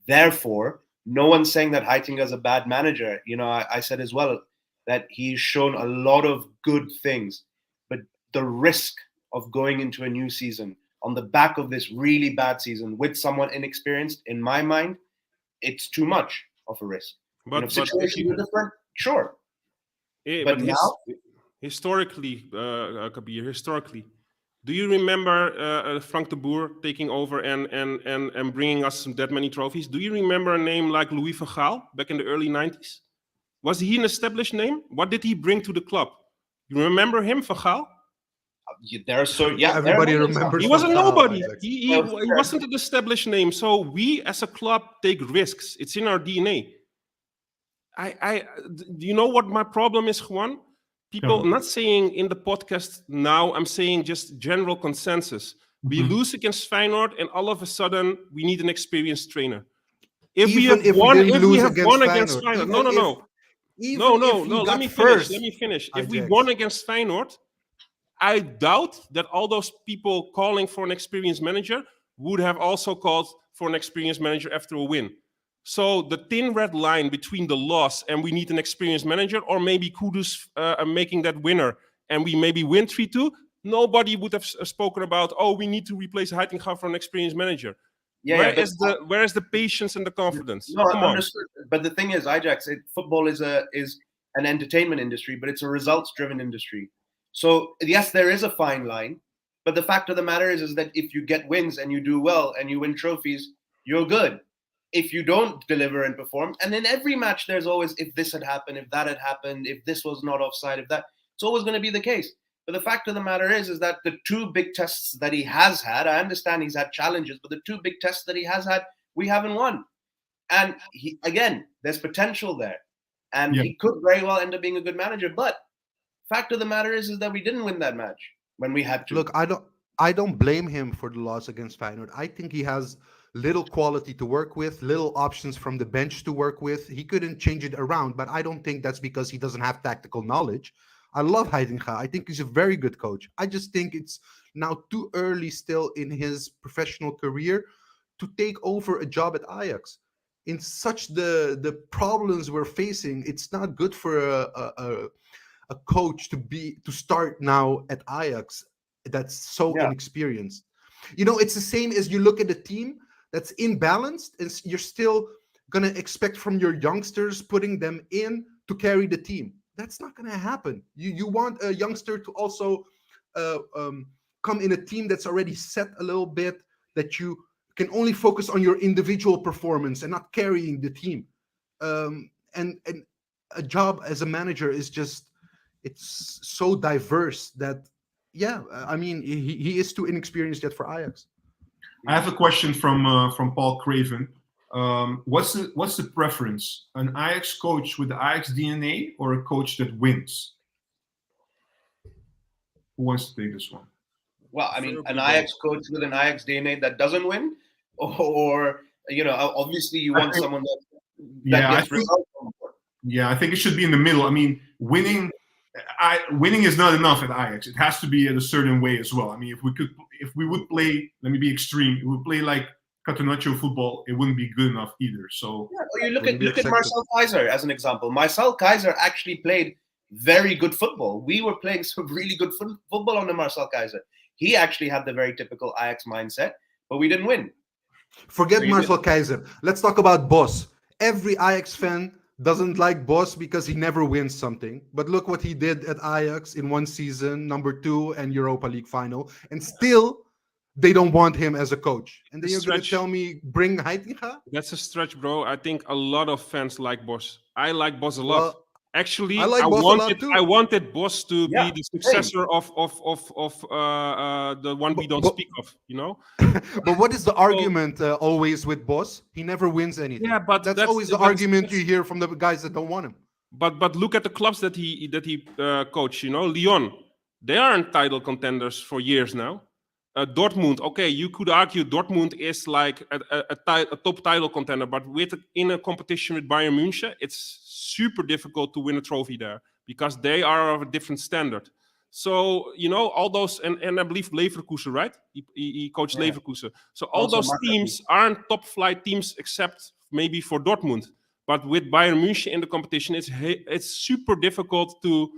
Therefore, no one's saying that Heitinga is a bad manager. You know, I said as well that he's shown a lot of good things, but the risk of going into a new season on the back of this really bad season with someone inexperienced, in my mind, it's too much of a risk. But situations are different, sure. But now, historically, Kabir, historically, do you remember Frank de Boer taking over and bringing us that many trophies? Do you remember a name like Louis van Gaal back in the early 90s? Was he an established name? What did he bring to the club? You remember him, Van Gaal? Everybody remembers. He was a nobody. He wasn't an established name. So we, as a club, take risks. It's in our DNA. Do you know what my problem is, Juan? People, not saying in the podcast now, I'm saying just general consensus. We lose against Feyenoord, and all of a sudden, we need an experienced trainer. If we have won against Feyenoord, no. Let me finish. If we won against Feyenoord, I doubt that all those people calling for an experienced manager would have also called for an experienced manager after a win. So the thin red line between the loss and we need an experienced manager, or maybe Kudus making that winner and we maybe win 3-2, nobody would have spoken about, oh, we need to replace Heitinga for an experienced manager. Where is the patience and the confidence? No, understood. But the thing is, EyeJax, football is an entertainment industry, but it's a results-driven industry. So yes, there is a fine line, but the fact of the matter is that if you get wins and you do well and you win trophies, you're good. If you don't deliver and perform, and in every match there's always, if this had happened, if that had happened, if this was not offside, if that, it's always going to be the case. But the fact of the matter is that the 2 big tests that he has had, I understand he's had challenges, but the 2 big tests that he has had, we haven't won. And there's potential there. And he could very well end up being a good manager. But fact of the matter is that we didn't win that match when we had to. Look, I don't blame him for the loss against Feyenoord. I think he has little quality to work with, little options from the bench to work with. He couldn't change it around, but I don't think that's because he doesn't have tactical knowledge. I love Heitinga. I think he's a very good coach. I just think it's now too early still in his professional career to take over a job at Ajax. In such the problems we're facing, it's not good for a coach to start now at Ajax that's so inexperienced. You know, it's the same as you look at a team that's imbalanced, and you're still gonna expect from your youngsters putting them in to carry the team. That's not gonna happen. You want a youngster to also come in a team that's already set a little bit, that you can only focus on your individual performance and not carrying the team. And a job as a manager is just, it's so diverse that, I mean, he is too inexperienced yet for Ajax. I have a question from Paul Craven. What's the preference? An Ajax coach with the Ajax DNA or a coach that wins? Who wants to take this one? Well, I mean, an Preferably Ajax coach with an Ajax DNA that doesn't win, or obviously you want someone that gets results on board. Yeah, I think it should be in the middle. I mean, winning is not enough at Ajax. It has to be in a certain way as well. I mean, if we would play, let me be extreme, if we would play like Catenaccio football, it wouldn't be good enough either. So yeah, well, you look at Marcel Kaiser as an example. Marcel Kaiser actually played very good football. We were playing some really good football under Marcel Kaiser. He actually had the very typical Ajax mindset, but we didn't win. Forget Marcel Kaiser. Let's talk about Boss. Every Ajax fan doesn't like Boss because he never wins something. But look what he did at Ajax in one season, number 2 and Europa League final. And still, they don't want him as a coach. And then you're going to tell me, bring Heitinga? That's a stretch, bro. I think a lot of fans like Boss. I like Boss a lot. Well, actually, I like Boss a lot too. I wanted Boss to be the successor of the one we don't speak of, you know. But what is the argument always with Boss? He never wins anything. Yeah, but that's always the argument you hear from the guys that don't want him. But look at the clubs that he coached. You know, Lyon, they aren't title contenders for years now. Dortmund, okay, you could argue Dortmund is like a top title contender, but in a competition with Bayern München, it's super difficult to win a trophy there because they are of a different standard. So, you know, all those, and I believe Leverkusen, right? He coached Leverkusen. So all also those teams aren't top flight teams except maybe for Dortmund. But with Bayern München in the competition, it's super difficult to,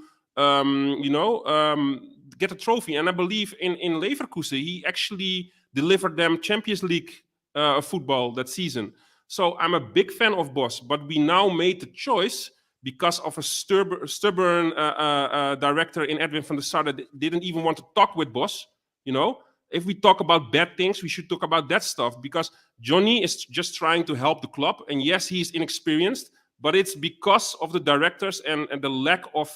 get a trophy. And I believe in Leverkusen, he actually delivered them Champions League football that season. So I'm a big fan of Boss, but we now made the choice because of a stubborn director in Edwin van der Sar that didn't even want to talk with Boss. You know, if we talk about bad things, we should talk about that stuff because Johnny is just trying to help the club. And yes, he's inexperienced, but it's because of the directors and the lack of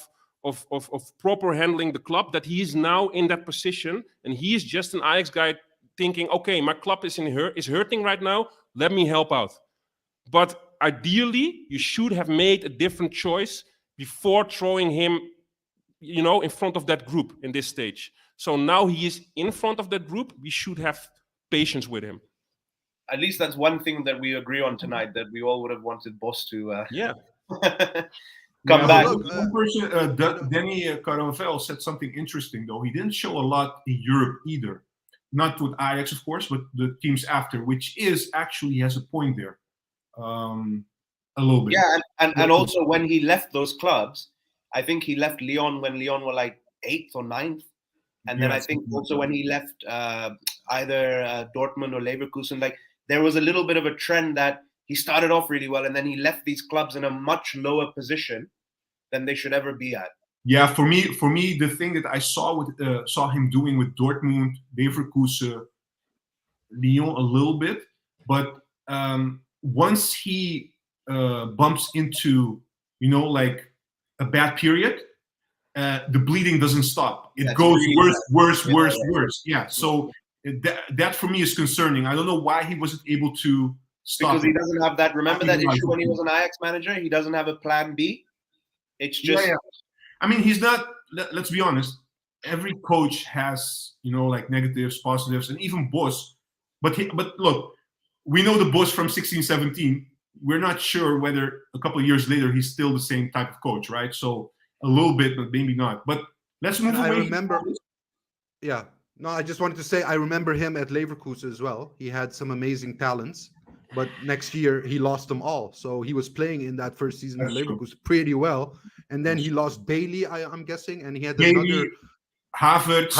proper handling the club that he is now in that position. And he is just an Ajax guy thinking, okay, my club is hurting right now. Let me help out. But ideally, you should have made a different choice before throwing him, you know, in front of that group in this stage. So now he is in front of that group. We should have patience with him. At least that's one thing that we agree on tonight, that we all would have wanted Boss to come back. Look, one person, Danny Caronvel, said something interesting, though. He didn't show a lot in Europe either. Not with Ajax, of course, but the teams after, which is actually has a point there. A little bit. Yeah, and also when he left those clubs, I think he left Lyon when Lyon were like 8th or 9th. And then I think also when he left either Dortmund or Leverkusen, like there was a little bit of a trend that he started off really well and then he left these clubs in a much lower position than they should ever be at. Yeah, for me, the thing that I saw him doing with Dortmund, Leverkusen, Lyon a little bit, but once he bumps into, you know, like a bad period, the bleeding doesn't stop. It goes worse. Yeah. So that for me is concerning. I don't know why he wasn't able to stop. Because he doesn't have that. Remember that issue when he was an Ajax manager? He doesn't have a plan B. It's just. Yeah. I mean, he's not. Let's be honest. Every coach has, you know, like negatives, positives, and even Boss. But look, we know the Boss from 16-17. We're not sure whether a couple of years later he's still the same type of coach, right? So a little bit, but maybe not. But let's move away. I remember. Yeah. No, I just wanted to say I remember him at Leverkusen as well. He had some amazing talents, but next year he lost them all. So he was playing in that first season at Leverkusen pretty well, and then he lost Bailey, I'm guessing, and he had another Havertz,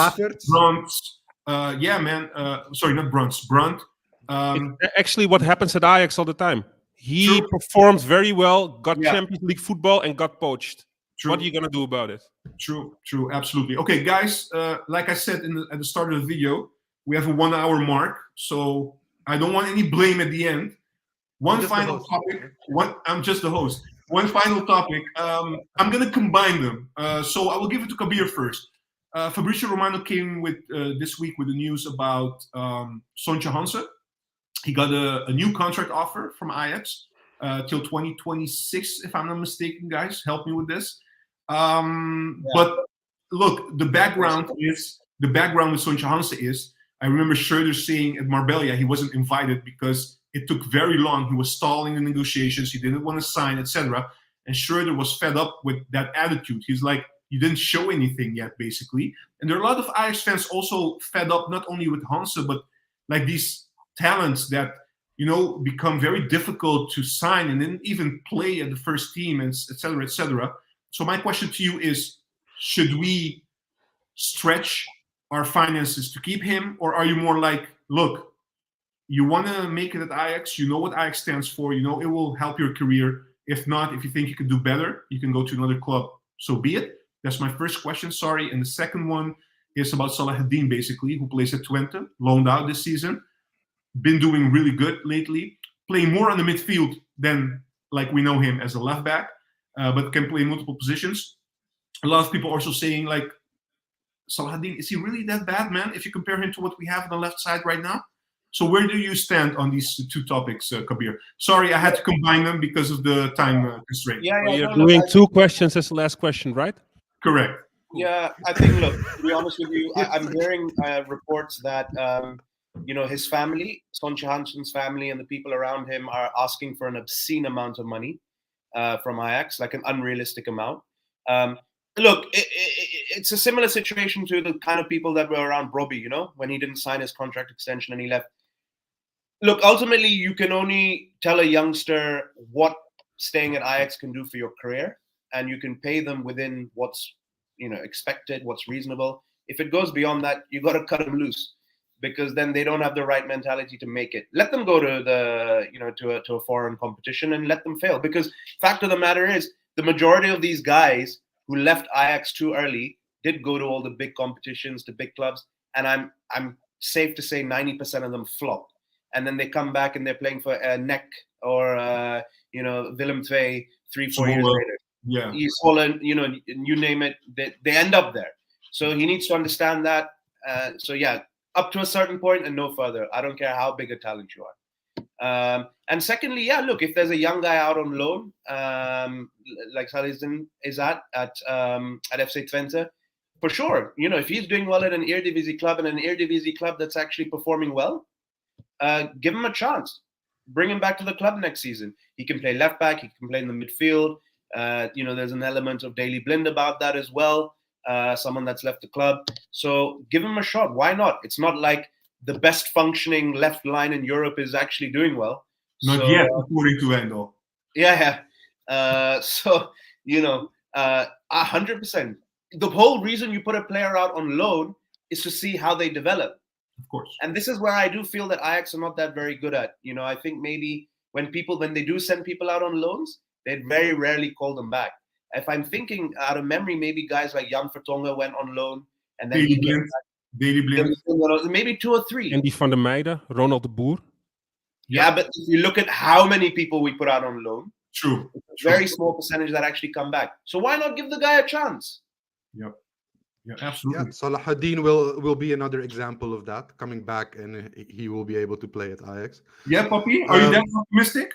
Brunt. Yeah, man. Sorry, not Brunt. Actually, what happens at Ajax all the time? He performed very well, got Champions League football, and got poached. What are you going to do about it? True, absolutely. Okay, guys, like I said at the start of the video, we have a 1 hour mark, so I don't want any blame at the end. One final topic. I'm just the host. One final topic. I'm going to combine them. So I will give it to Kabir first. Fabrizio Romano came with this week with the news about Sonja Hansen. He got a new contract offer from Ajax till 2026, if I'm not mistaken, guys. Help me with this. But look, the background with Sonja Hansen is, I remember Schroeder saying at Marbella he wasn't invited because it took very long. He was stalling the negotiations. He didn't want to sign, etc. And Schroeder was fed up with that attitude. He's like, you didn't show anything yet, basically. And there are a lot of Ajax fans also fed up, not only with Hansen, but like these talents that, become very difficult to sign and then even play at the first team, and et cetera, et cetera. So my question to you is, should we stretch our finances to keep him? Or are you more like, look, you want to make it at Ajax, you know what Ajax stands for, it will help your career. If not, if you think you can do better, you can go to another club, so be it. That's my first question, sorry. And the second one is about Salahuddin, basically, who plays at Twente, loaned out this season. Been doing really good lately, playing more on the midfield than like we know him as a left back, but can play multiple positions. A lot of people also saying like, Salahuddin, is he really that bad, man, if you compare him to what we have on the left side right now? So where do you stand on these two topics, Kabir? Sorry, I had to combine them because of the time constraint. You're doing two questions as the last question, right? Correct. Yeah, I think, look, to be honest with you, I'm hearing reports that, his family, Sonja Hansen's family, and the people around him are asking for an obscene amount of money from Ajax, like an unrealistic amount. Look, it's a similar situation to the kind of people that were around Brobbey, when he didn't sign his contract extension and he left. Look, ultimately, you can only tell a youngster what staying at Ajax can do for your career, and you can pay them within what's expected, what's reasonable. If it goes beyond that, you got to cut them loose, because then they don't have the right mentality to make it. Let them go to to a foreign competition and let them fail. Because fact of the matter is, the majority of these guys who left Ajax too early did go to all the big competitions, the big clubs, and I'm safe to say 90% of them flopped. And then they come back and they're playing for NEC or Willem II 3-4 years later. Yeah, Holland, you name it, they end up there. So he needs to understand that. So yeah, up to a certain point and no further. I don't care how big a talent you are. And secondly, yeah, look, if there's a young guy out on loan, like Salahuddin is at FC Twente, for sure, if he's doing well at an Eredivisie club and an Eredivisie club that's actually performing well, give him a chance. Bring him back to the club next season. He can play left back. He can play in the midfield. There's an element of Daley Blind about that as well. Someone that's left the club. So give him a shot. Why not? It's not like the best functioning left line in Europe is actually doing well. Not yet, according to Endo. Yeah. 100%. The whole reason you put a player out on loan is to see how they develop. Of course. And this is where I do feel that Ajax are not that very good at. I think maybe when they do send people out on loans, they very rarely call them back. If I'm thinking out of memory, maybe guys like Jan Vertonghen went on loan and then Daley Blind. Maybe 2 or 3. Andy van der Meijden, Ronald de Boer. Yeah, but if you look at how many people we put out on loan, true. Very small percentage that actually come back. So why not give the guy a chance? Yep. Yeah, absolutely. Yeah, Salahuddin will be another example of that, coming back, and he will be able to play at Ajax. Yeah, Papi, are you that optimistic?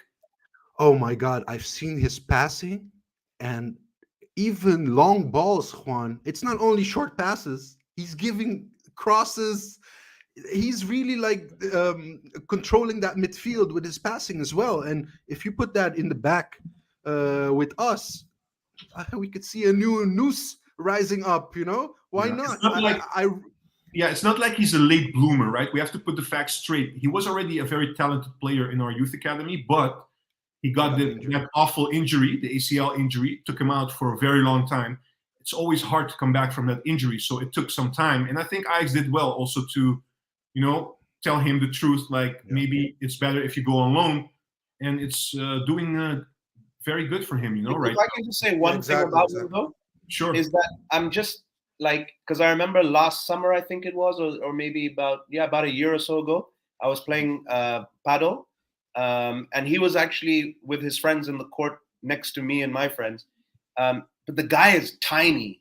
Oh my God, I've seen his passing, and even long balls, Juan. It's not only short passes. He's giving crosses. He's really like controlling that midfield with his passing as well. And if you put that in the back with us, we could see a new noose rising up. Why not? It's not it's not like he's a late bloomer, right? We have to put the facts straight. He was already a very talented player in our youth academy, but he got that awful injury, the ACL injury, took him out for a very long time. It's always hard to come back from that injury, so it took some time. And I think Ajax did well also to, tell him the truth, maybe it's better if you go on loan. And it's doing very good for him, right? If I can just say one thing about him, though, sure, is that I'm just because I remember last summer, I think it was, or maybe about a year or so ago, I was playing paddle. And he was actually with his friends in the court next to me and my friends. But the guy is tiny.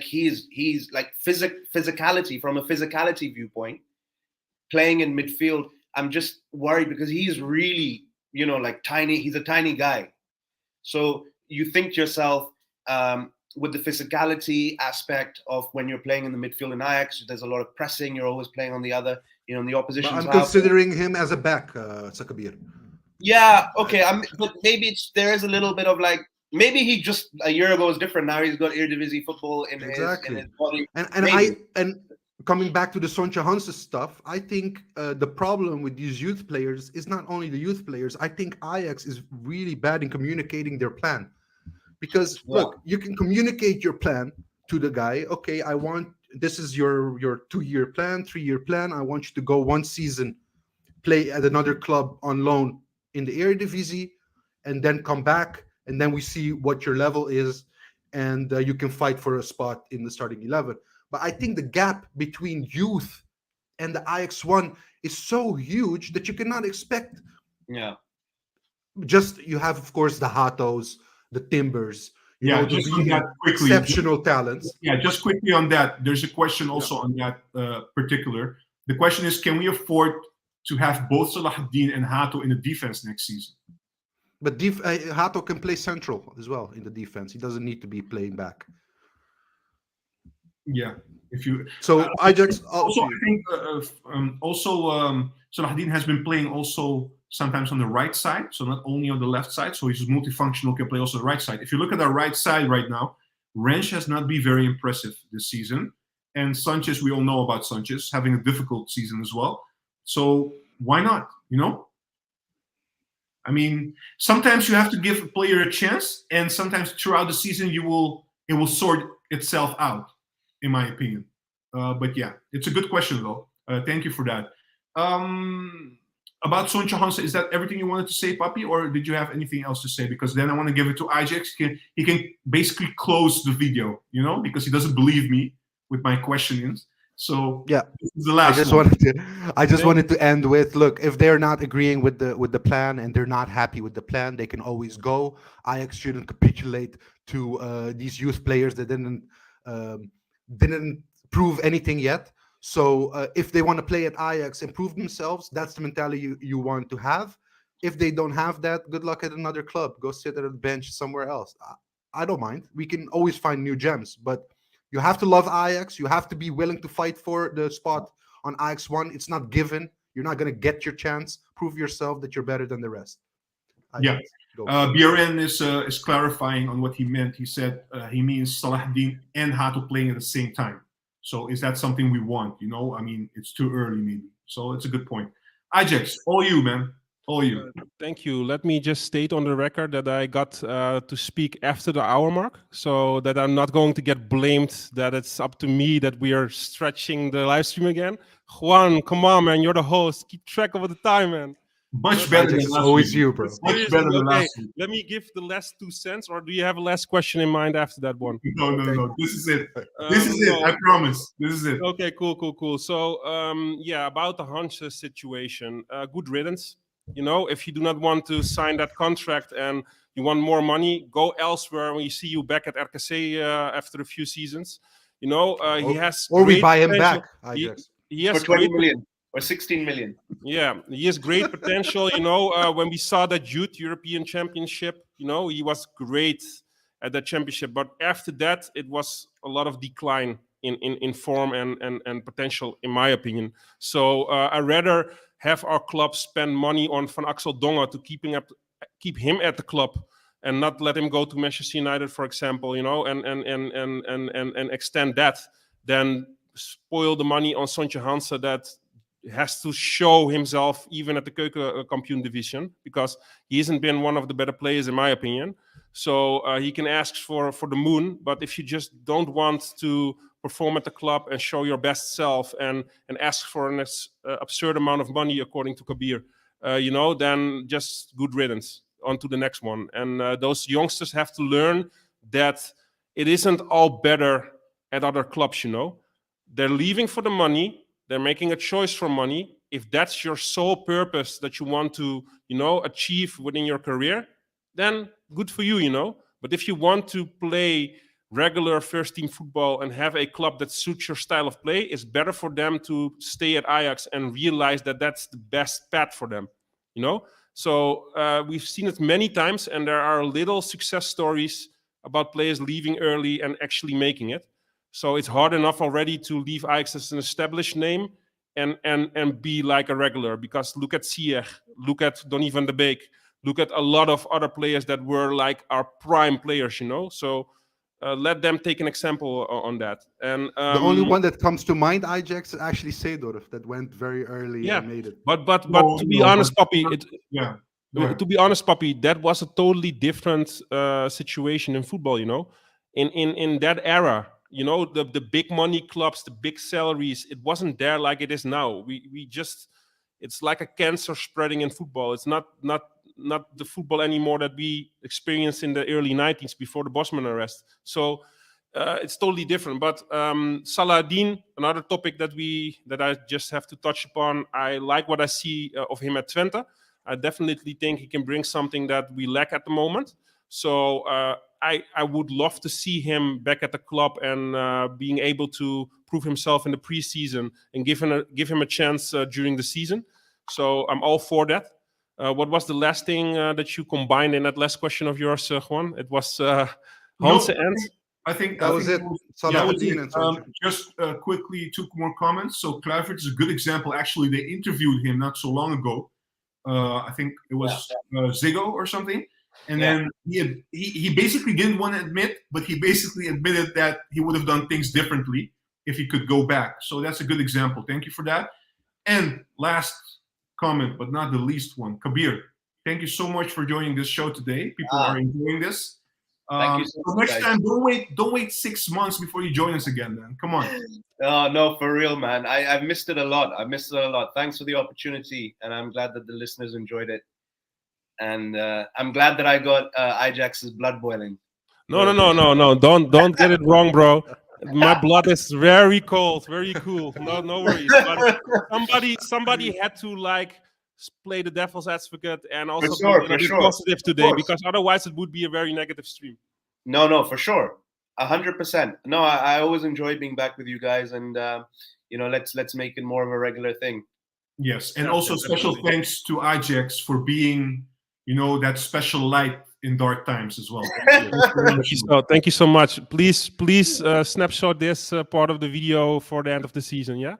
He's like physicality, from a physicality viewpoint, playing in midfield. I'm just worried because he's really, tiny. He's a tiny guy. So you think to yourself, with the physicality aspect of when you're playing in the midfield in Ajax, there's a lot of pressing. You're always playing on the other, on the opposition. I'm considering him as a back, Kabir. Yeah, okay. But maybe there is a little bit of like, maybe he just a year ago was different. Now he's got Eredivisie football in his body. And coming back to the Sonja Hansen stuff, I think the problem with these youth players is not only the youth players. I think Ajax is really bad in communicating their plan. Because look, you can communicate your plan to the guy. Okay, this is your 2-year plan, 3-year plan. I want you to go 1 season, play at another club on loan in the Eredivisie, and then come back, and then we see what your level is, and you can fight for a spot in the starting 11. But I think the gap between youth and the Ajax one is so huge that you cannot expect. Yeah. Just you have, of course, the Hatos, the Timbers, just on that quickly, exceptional talents. Yeah, just quickly on that. There's a question also on that particular. The question is, can we afford to have both Salahuddin and Hato in the defense next season? But Hato can play central as well in the defense. He doesn't need to be playing back. Yeah, EyeJax also, I think Salahuddin has been playing also sometimes on the right side, so not only on the left side. So he's multifunctional, can play also the right side. If you look at our right side right now, Rensch has not been very impressive this season, and Sanchez, we all know about Sanchez having a difficult season as well. So why not? I mean, sometimes you have to give a player a chance, and sometimes throughout the season it will sort itself out, in my opinion. But yeah, it's a good question though. Thank you for that. About Sonja Hansen, is that everything you wanted to say, Papi, or did you have anything else to say? Because then I want to give it to EyeJax. He can basically close the video, because he doesn't believe me with my questionings. So yeah, this is the last. I just wanted to end with, look, if they're not agreeing with the plan and they're not happy with the plan, they can always go. Ajax shouldn't capitulate to these youth players that didn't prove anything yet. So if they want to play at Ajax and prove themselves, that's the mentality you want to have. If they don't have that, good luck at another club. Go sit at a bench somewhere else. I don't mind. We can always find new gems, but you have to love Ajax. You have to be willing to fight for the spot on Ajax 1. It's not given. You're not going to get your chance. Prove yourself that you're better than the rest. Pier Eringa is clarifying on what he meant. He said he means Salahuddin and Hato playing at the same time. So is that something we want? I mean, it's too early maybe. So it's a good point. EyeJax, all you, man. All you. Thank you. Let me just state on the record that I got to speak after the hour mark, so that I'm not going to get blamed that it's up to me that we are stretching the live stream again. Juan, come on, man. You're the host. Keep track of the time, man. Much better than last always week. You, bro. Much better than last week. Let me give the last 2 cents, or do you have a last question in mind after that one? No. This is it. This is it. I promise. This is it. Okay, cool. So, about the Hansen situation, good riddance. If you do not want to sign that contract and you want more money, go elsewhere. We see you back at RKC after a few seasons. He has. Or we buy him back. He has for 20 million. Or 16 million. Yeah, he has great potential. When we saw that Youth European Championship, he was great at that championship. But after that, it was a lot of decline in form and potential, in my opinion. So I'd rather have our club spend money on Van Axel Dongen to keep him at the club and not let him go to Manchester United, for example, and extend that, than spoil the money on Sonja Hansen that has to show himself even at the Keukenkampioen division, because he hasn't been one of the better players in my opinion. So he can ask for the moon, but if you just don't want to perform at the club and show your best self and ask for an absurd amount of money according to Kabir, then just good riddance, on to the next one. And those youngsters have to learn that it isn't all better at other clubs. They're leaving for the money. They're making a choice for money. If that's your sole purpose that you want to, achieve within your career, then good for you, But if you want to play regular first-team football and have a club that suits your style of play, it's better for them to stay at Ajax and realize that that's the best path for them, So we've seen it many times, and there are little success stories about players leaving early and actually making it. So it's hard enough already to leave Ajax as an established name and be like a regular. Because look at Ziyech, look at Donny van de Beek, look at a lot of other players that were like our prime players, you know. So let them take an example on that. And The only one that comes to mind, EyeJax, is actually Seedorf, that went very early and made it. But to be honest, Papi, To be honest, Papi, that was a totally different situation in football, you know. In that era, you know, the big money clubs, the big salaries, it wasn't there like it is now. We just, it's like a cancer spreading in football. It's not the football anymore that we experienced in the early 90s before the Bosman arrest. So it's totally different. But Saladin, another topic that I just have to touch upon. I like what I see of him at Twente. I definitely think he can bring something that we lack at the moment. So I would love to see him back at the club and being able to prove himself in the preseason and give him a chance during the season. So I'm all for that. What was the last thing that you combined in that last question of yours, Juan? It was Hansen and... I think that was it. Just quickly, 2 more comments. So Kluivert is a good example. Actually, they interviewed him not so long ago. I think it was Ziggo or something. And then he basically didn't want to admit, but he basically admitted that he would have done things differently if he could go back. So that's a good example. Thank you for that. And last comment, but not the least one, Kabir. Thank you so much for joining this show today. People are enjoying this. Thank you so much, next time, don't wait 6 months before you join us again, man. Come on. No, for real, man. I've missed it a lot. Thanks for the opportunity, and I'm glad that the listeners enjoyed it. And I'm glad that I got EyeJax's blood boiling. No. Don't get it wrong, bro. My blood is very cold, very cool. No worries. But somebody had to like play the devil's advocate and also be positive today, because otherwise it would be a very negative stream. No, for sure, 100%. No, I always enjoy being back with you guys, and let's make it more of a regular thing. Yes, and also special thanks to EyeJax for being, that special light in dark times as well. Thank you so much. Please snapshot this part of the video for the end of the season. Yeah.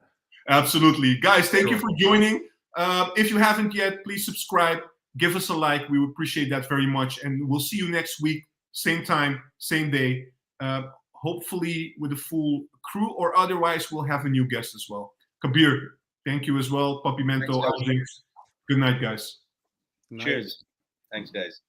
Absolutely, guys. Thank you for joining. If you haven't yet, please subscribe. Give us a like. We would appreciate that very much. And we'll see you next week, same time, same day. Hopefully with a full crew, or otherwise we'll have a new guest as well. Kabir, thank you as well. PapiMento, EyeJax. Good night, guys. Cheers. Thanks, guys.